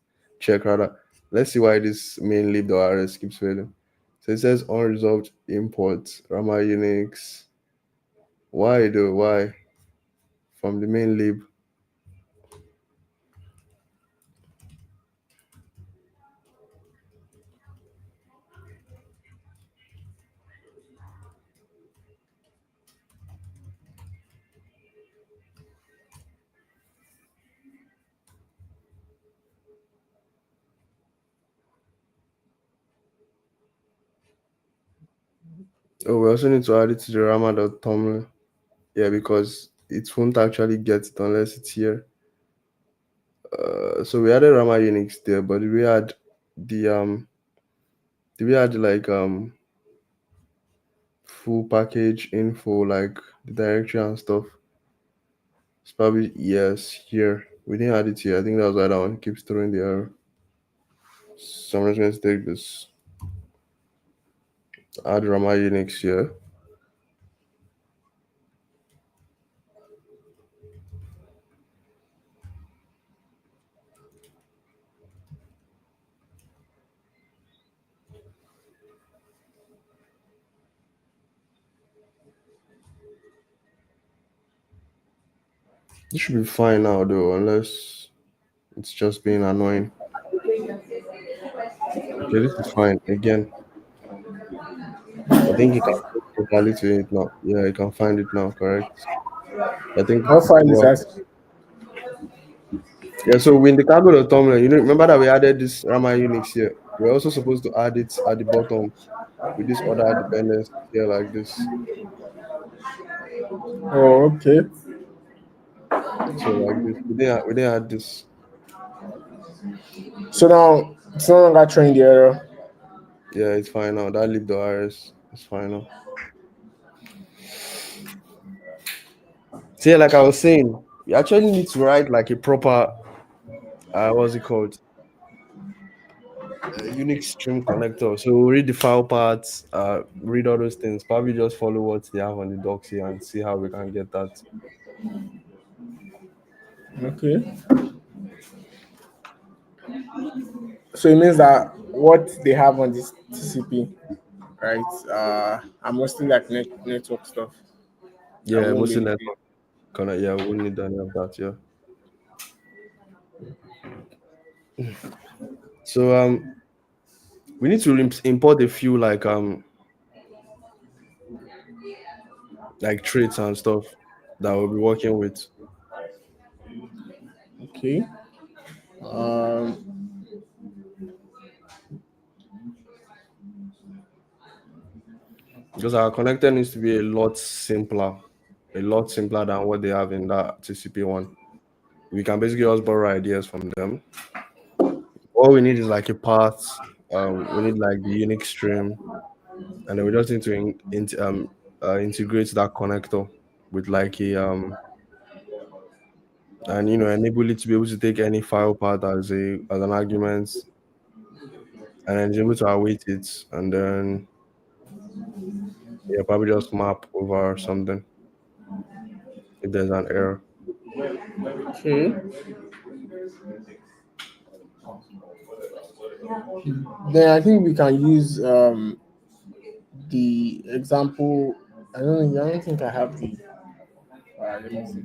check rather, let's see why this main lib.rs keeps failing. So it says unresolved import Rama Unix. Why though? Why? From the main lib. Oh, we also need to add it to the rama.toml. Yeah, because it won't actually get it unless it's here. So we added Rama Unix there, but the we had like full package info, like the directory and stuff? It's probably yes here. We didn't add it here. I think that's why that one keeps throwing the error. So I'm just going to take this, add Rama Unix here. This should be fine now though, unless it's just being annoying. Okay, this is fine. Again, I think you can put totality in it now. Yeah, you can find it now, correct? I think How far is well, that? yeah, so in the cargo terminal, remember that we added this Rama Unix here. We're also supposed to add it at the bottom with this other dependency here like this. Oh, okay. So like this. We didn't add this. So now it's no longer showing the error. Yeah, it's fine now. That lib.rs is fine now. So yeah, like I was saying, you actually need to write like a proper what's it called? Unix stream connector. So read the file paths, read all those things. Probably just follow what they have on the docs here and see how we can get that. Okay. So it means that what they have on this TCP, right, are mostly like network stuff that Yeah, won't be mostly needed. network connect. Yeah, we won't need any of that. Yeah. So we need to import a few like traits and stuff that we'll be working with. Okay. Um, Because our connector needs to be a lot simpler than what they have in that TCP one. We can basically just borrow ideas from them. All we need is like a path. We need like the Unix stream, and then we just need to integrate that connector with like a and enable it to be able to take any file path as an argument, and then it's able to await it, and then yeah, probably just map over something if there's an error. okay. Then I think we can use the example. I don't think I have the. Let me see.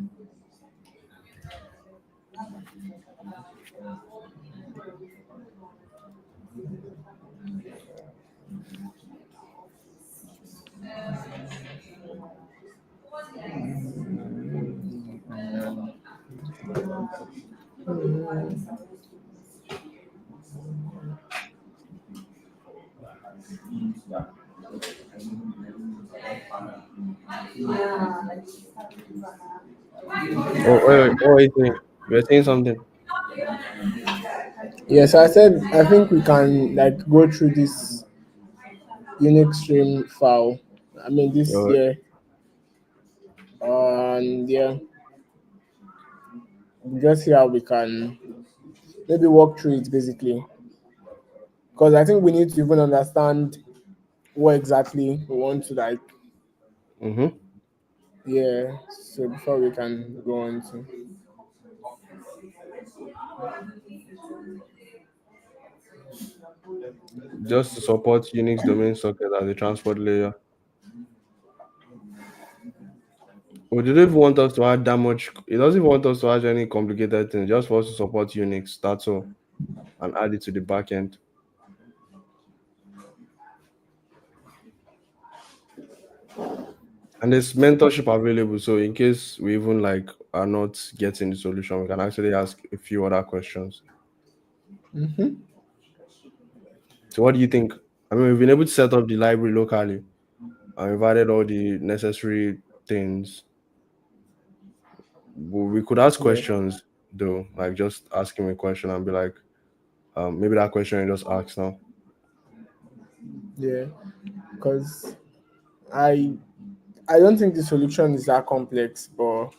Oh, wait, what are you saying? You're saying something. Yes, I said I think we can like go through this Unix stream file. I mean this Uh, here, and yeah, just see how we can maybe walk through it basically. Because I think we need to even understand what exactly we want to like. mm-hmm. Yeah. So before we can go on to. Just to support Unix domain socket as a transport layer. Or they don't even want us to add that much. It doesn't even want us to add any complicated things, just for us to support Unix. That's all, and add it to the back end. And there's mentorship available, so in case we even like are not getting the solution, we can actually ask a few other questions. Mm-hmm. So, what do you think? I mean, we've been able to set up the library locally and we've added all the necessary things. We could ask Yeah, questions though, like just ask him a question and be like, maybe that question you just asked now. yeah. Because I I don't think the solution is that complex, but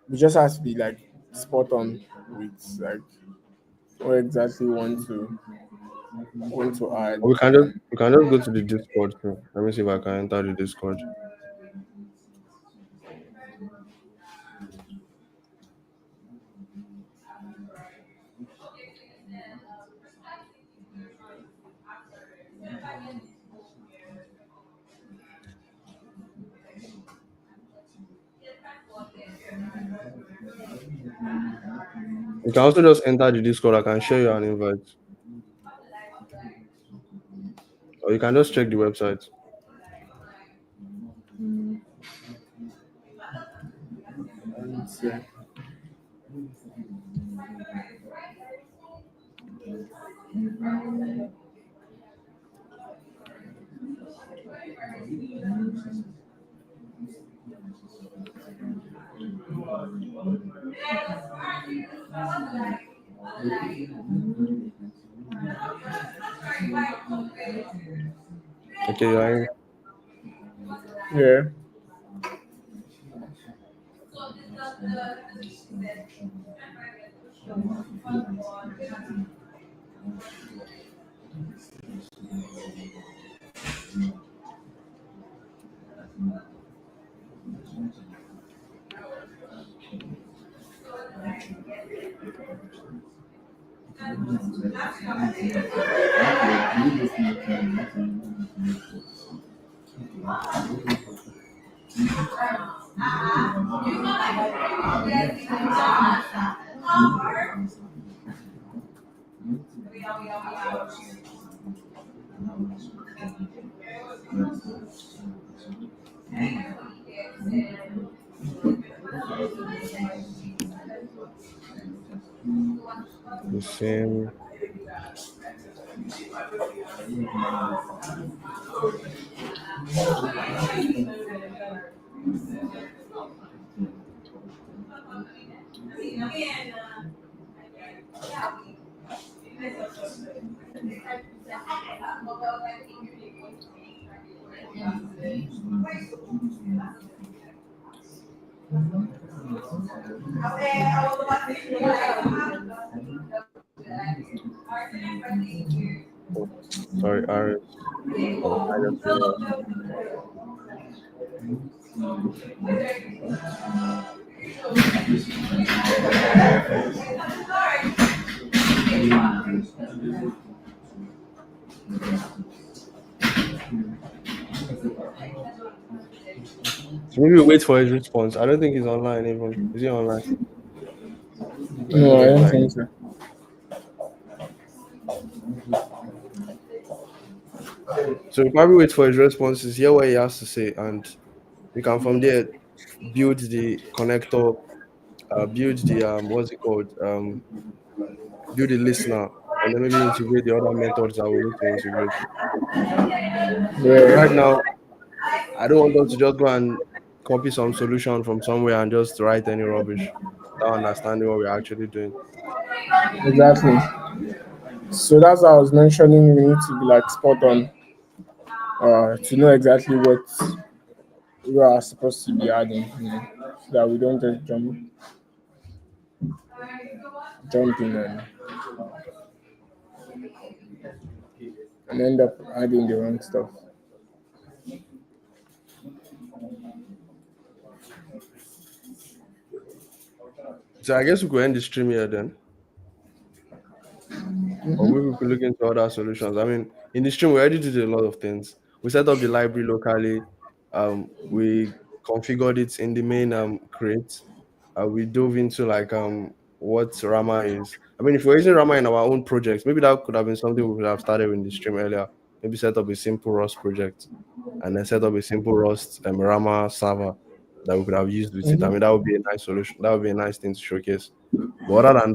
we just have to be like spot on with like what exactly want to add. Or we can just go to the Discord too. Let me see if I can enter the Discord. You can also just enter the Discord. I can share you an invite, or you can just check the website. And so, Okay, you're in. yeah, The same. Oh, sorry, Aris. Oh, I just realized. So maybe we wait for his response. I don't think he's online even. Is he online? Let me no, I just don't like. think so. So we probably wait for his responses, hear what he has to say, and we can from there build the connector, build the what's it called, build the listener, and then maybe integrate the other methods that we need to integrate. Because right Yeah, now, I don't want us to just go and copy some solution from somewhere and just write any rubbish without understanding what we're actually doing. exactly. So that's what I was mentioning. We need to be like spot on to know exactly what we are supposed to be adding, so that we don't just jump in and end up adding the wrong stuff. So I guess we could end the stream here then, or maybe we could look into other solutions. I mean, in the stream we already did a lot of things. We set up the library locally. We configured it in the main crate. We dove into like what Rama is. I mean, if we're using Rama in our own projects, maybe that could have been something we could have started in the stream earlier. Maybe set up a simple Rust project and then set up a simple Rust Rama server that we could have used with it. I Mm-hmm. mean, that would be a nice solution. That would be a nice thing to showcase. But other than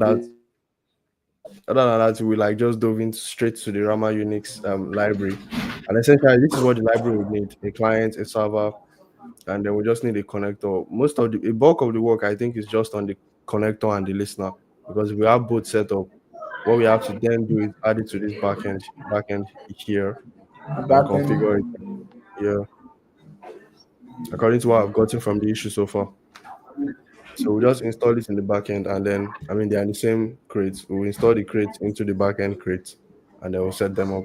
that, we like just dove in straight to the Rama Unix library. And essentially, this is what the library would need: a client, a server, and then we just need a connector. Most of the a bulk of the work, I think, is just on the connector and the listener, because if we have both set up, what we have to then do is add it to this backend here and Back end. configure it. Yeah, according to what I've gotten from the issue so far. So we just install it in the backend, and then I mean they are in the same crate. We'll install the crate into the backend crate, and then we'll set them up.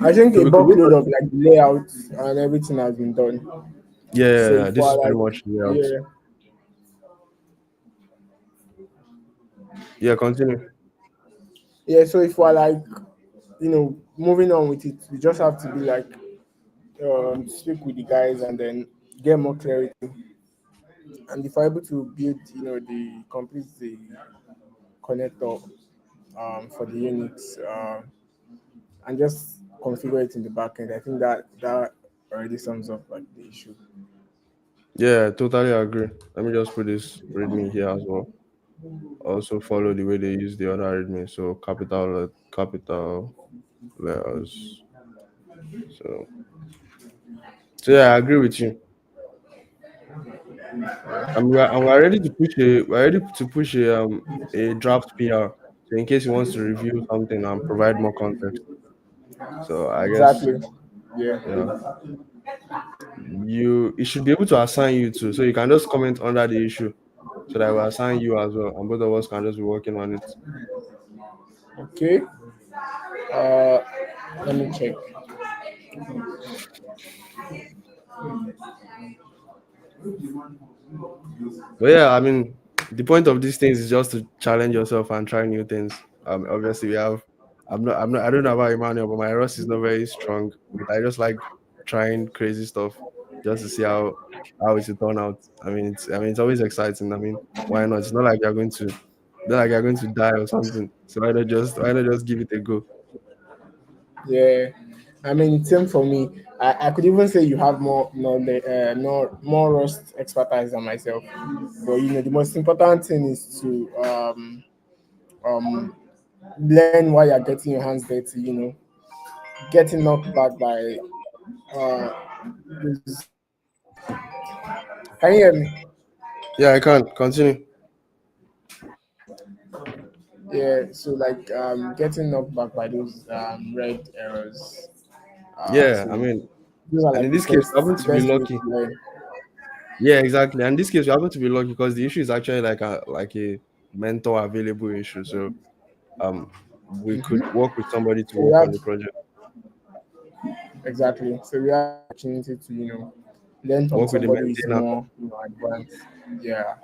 I think So a we could look bulkload at, of like the layout and everything has been done. yeah, So yeah, yeah, if this we're is pretty like, much the layout. yeah, Yeah, continue. yeah. So if we're like, moving on with it, we just have to be like, speak with the guys and then get more clarity. And if we're able to build, the complete the connector for the Unix and just configure it in the backend, I think that already sums up like the issue. Yeah, totally agree. Let me just put this readme here as well. Also follow the way they use the other readme. So capital letters. So yeah, I agree with you. And we're ready to push a draft PR. So in case he wants to review something and provide more context. So I guess Exactly. Yeah. yeah. It should be able to assign you to, so you can just comment under the issue so that we'll assign you as well, and both of us can just be working on it. Okay. Uh, Let me check. But yeah, I mean, the point of these things is just to challenge yourself and try new things. Obviously we have. I don't know about Emmanuel, but my Rust is not very strong. But I just like trying crazy stuff just to see how it will turn out. I mean, it's always exciting. I mean, why not? It's not like you're going to die or something. So why not just give it a go? Yeah. I mean, same for me. I could even say you have more knowledge, more Rust expertise than myself. But the most important thing is to um, learn while you're getting your hands dirty. Getting knocked back by uh, those- can you hear me? Yeah, I can continue. Yeah. So like getting knocked back by those red errors. Yeah, I So mean, those are and in like the this case, we happen to be best way lucky. to learn. Yeah, exactly. And in this case, we happen to be lucky because the issue is actually like a mentor available issue. So um, we could work with somebody to So we work have on the project, exactly. So we have opportunity to learn from work with the somebody who is maintainer, more advanced. Yeah,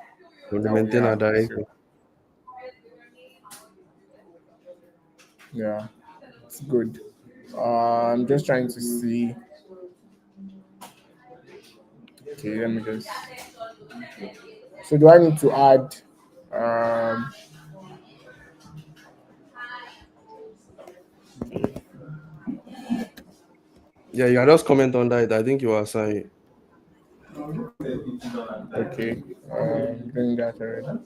from the that we maintainer have. So directly. yeah, it's good. I'm just trying to see. Okay, let me just. So do I need to add? Um, Yeah, you can just comment on that. I think you are saying. okay, doing that already.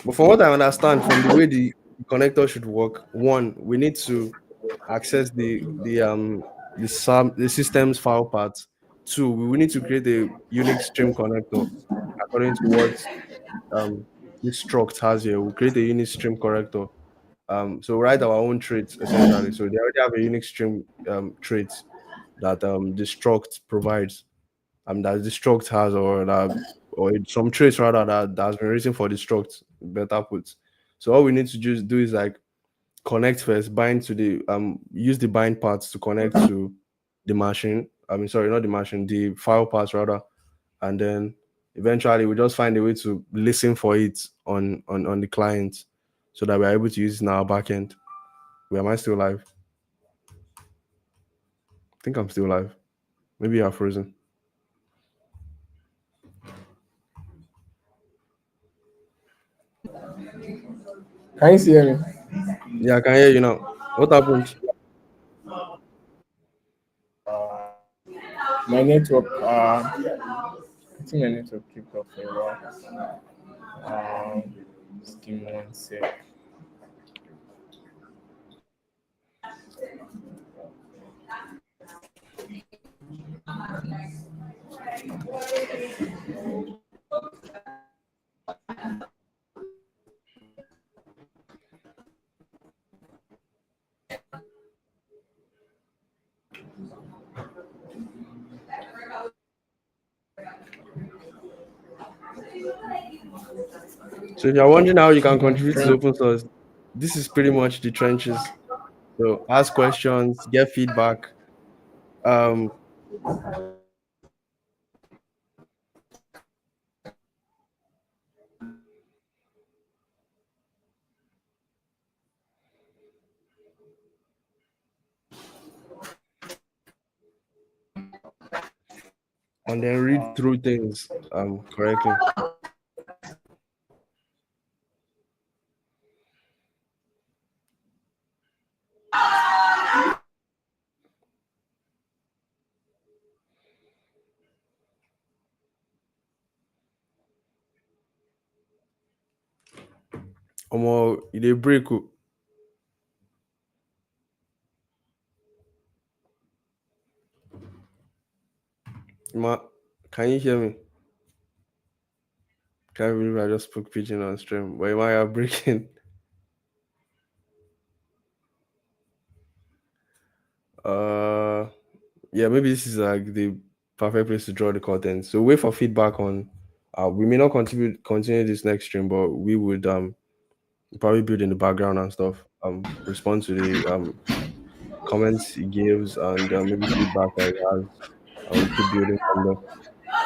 But from what I understand, from the way the connector should work, one, we need to access the system's file path. Two, we need to create a Unix stream connector according to what um this struct has here. We'll create a Unix stream connector. So write our own traits essentially. So they already have a Unix stream traits that the struct provides, that the struct has, or some traits rather that has been written for the struct. Better put. So all we need to just do is like connect first, bind to the use the bind parts to connect to the machine. I mean, sorry, not the machine, the file parts rather, and then eventually we just find a way to listen for it on the client, so that we're able to use it in our backend. Where am I still live? think I'm still alive. Maybe you're frozen. Can you see me? Yeah, I can hear you now. What happened? My network. I think my network kept up for a while. Just give me one sec. So if you're wondering how you can contribute to the Trying. open source, this is pretty much the trenches. So ask questions, get feedback. Um, and then read through things correctly. They break. Oh. Ma, can you hear me? Can't believe I just spoke pigeon on stream. But am I breaking? Uh, yeah, maybe this is like the perfect place to draw the content. So wait for feedback on. We may not continue this next stream, but we would probably build in the background and stuff. Respond to the comments he gives and maybe feedback that he has. And keep building from there.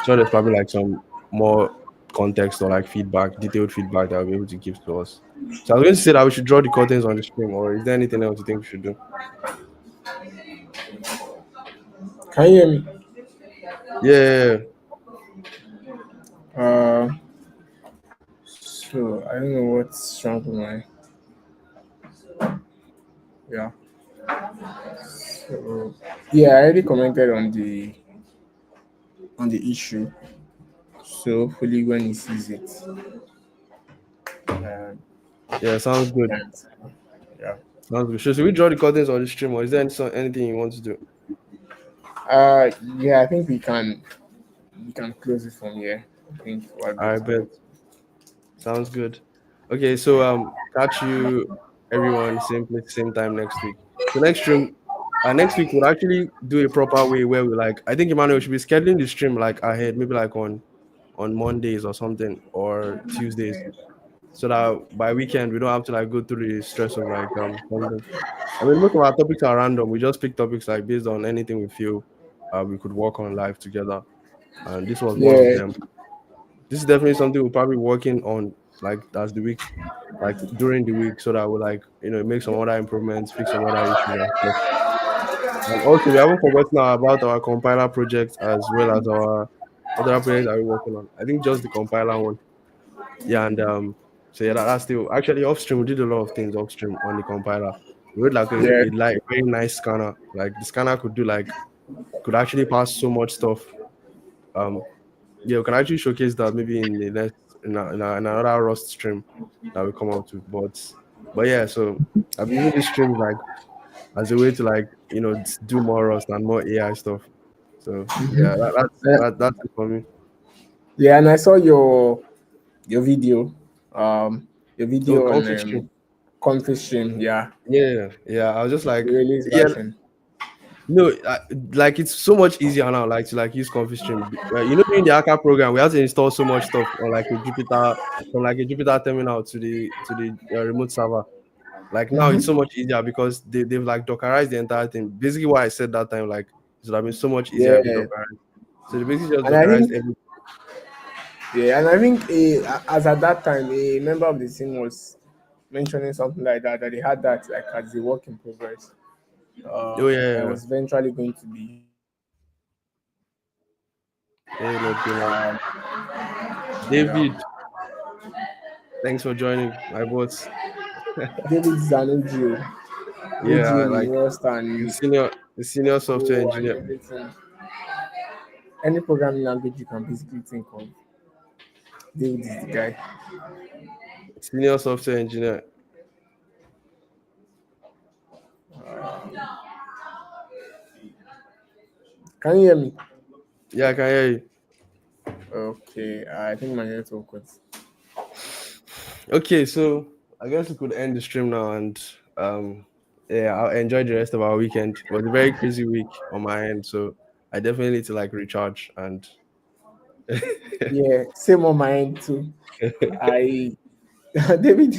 So there's probably like some more context or like feedback, detailed feedback that I'll be able to give to us. So I was going to say that we should draw the curtains on the stream, or is there anything else you think we should do? Can you hear me? Yeah, Uh, so I don't know what's wrong with my. Yeah. So yeah, I already commented on the issue. So hopefully when he sees it, um, yeah, sounds good. yeah, yeah. Sounds good. Should we draw the curtains on the stream, or is there anything you want to do? Yeah, I think we can close it from here. I think we're good I to bet. go. Sounds good. Okay, so catch you everyone same place, same time next week. So next stream, next week we'll actually do a proper way where we like. I think Emmanuel should be scheduling the stream like ahead, maybe like on Mondays or something or Tuesdays, so that by weekend we don't have to like go through the stress of like something. I mean, most of our topics are random. We just pick topics like based on anything we feel we could work on live together, and this was one of Yeah, them. This is definitely something we're probably working on like as the week, like during the week, so that we like make some other improvements, fix some other issues and stuff. And also, we haven't forgotten about our compiler project as well as our other projects that we're working on. I think just the compiler one. Yeah, and so yeah, that's still actually off stream. We did a lot of things off stream on the compiler. We wrote like yeah, a like very nice scanner. Like the scanner could do like could actually pass so much stuff. Um, yeah, we can actually showcase that maybe in the next in another Rust stream that we come out with. But yeah, so I'm using this stream like as a way to like do more Rust and more AI stuff. So yeah, yeah, that's it for me. yeah. And I saw your video, um, your Oh, video on config stream. Conference stream. Yeah, Yeah, yeah. I was just the like, release yeah, version. no, like it's so much easier now, like to like use config stream. During the Akka program, we had to install so much stuff on like a Jupyter from like a Jupyter terminal to the remote server. Like now it's so much easier because they've like Dockerized the entire thing. Basically, what I said that time, like it would have been so much easier if they Yeah, Dockerized. So they basically just and I Dockerized think everything. yeah, and I think as at that time, a member of the team was mentioning something like that they had that like as a work in progress. Oh yeah, I yeah, yeah. was eventually going to be Hey, no peanut. yeah. David, thanks for joining my boss. David is an OG, OG Yeah, in like Rust the and senior software Go and engineer, everything. Any programming language you can basically think of, David is the guy. senior software engineer. Can you hear me? Yeah, I can hear you. Okay, I think my network was. Okay, so I guess we could end the stream now, and um, yeah, I'll enjoy the rest of our weekend. It was a very crazy week on my end, so I definitely need to like recharge and Yeah, same on my end too. I David,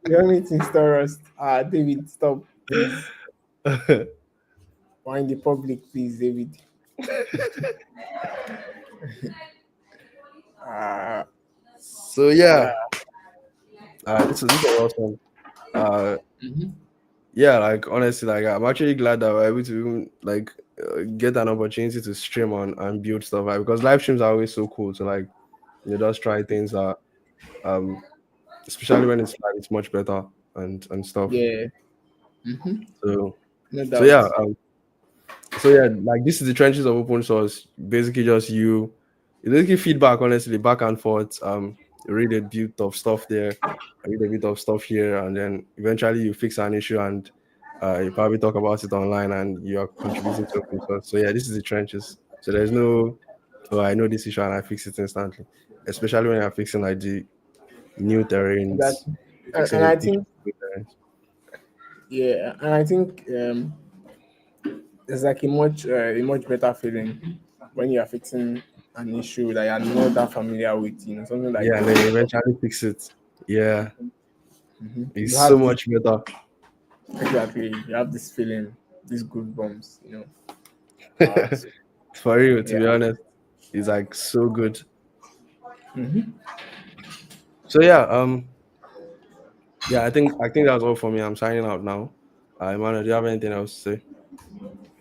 you want me to install Rust? David, stop, please. Or in the public, please, David. Uh, so yeah. yeah, this is awesome. Uh, Mhm. yeah, like honestly, like I'm actually glad that we're able to even like get an opportunity to stream on and build stuff, like, because live streams are always so cool to like just try things that um especially when it's live, it's much better and stuff. Yeah. Hmm. So No so doubt. yeah, so yeah, like this is the trenches of open source. Basically, just you basically feedback, honestly, back and forth. You read a bit of stuff there, I read a bit of stuff here, and then eventually you fix an issue and you probably talk about it online, and you are contributing to open source. So yeah, this is the trenches. So there's no, oh, I know this issue and I fix it instantly. Especially when you're fixing like the new terrains, Exactly. And fixing I issues think, with terrains. yeah, and I think it's like a much better feeling when you are fixing an issue that you are not that familiar with, something that Yeah, you've and then never you done. eventually fix it. Yeah, You it's so have this much better. exactly. You have this feeling, these goosebumps. So, For real, to yeah. be honest, it's like so good. So yeah, yeah, I think that's all for me. I'm signing out now. Emmanuel, do you have anything else to say?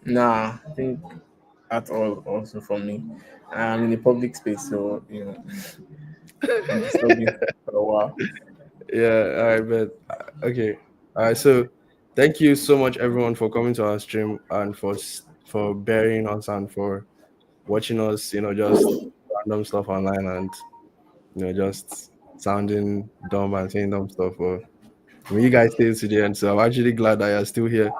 Nah, I think that's all also for me. I'm in a public space, so I'm disturbing for a while. Yeah, all right, but okay. All right, so thank you so much everyone for coming to our stream and for bearing us and for watching us, just random stuff online and just sounding dumb and saying dumb stuff. But I mean, you guys stayed to the end, so I'm actually glad that you're still here.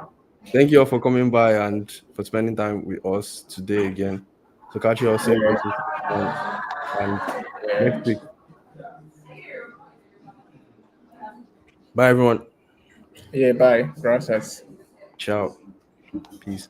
Thank you all for coming by and for spending time with us today again. So catch you all same Yeah, places and next yeah, week. Bye everyone. yeah. Bye. Gracias. Ciao. Peace.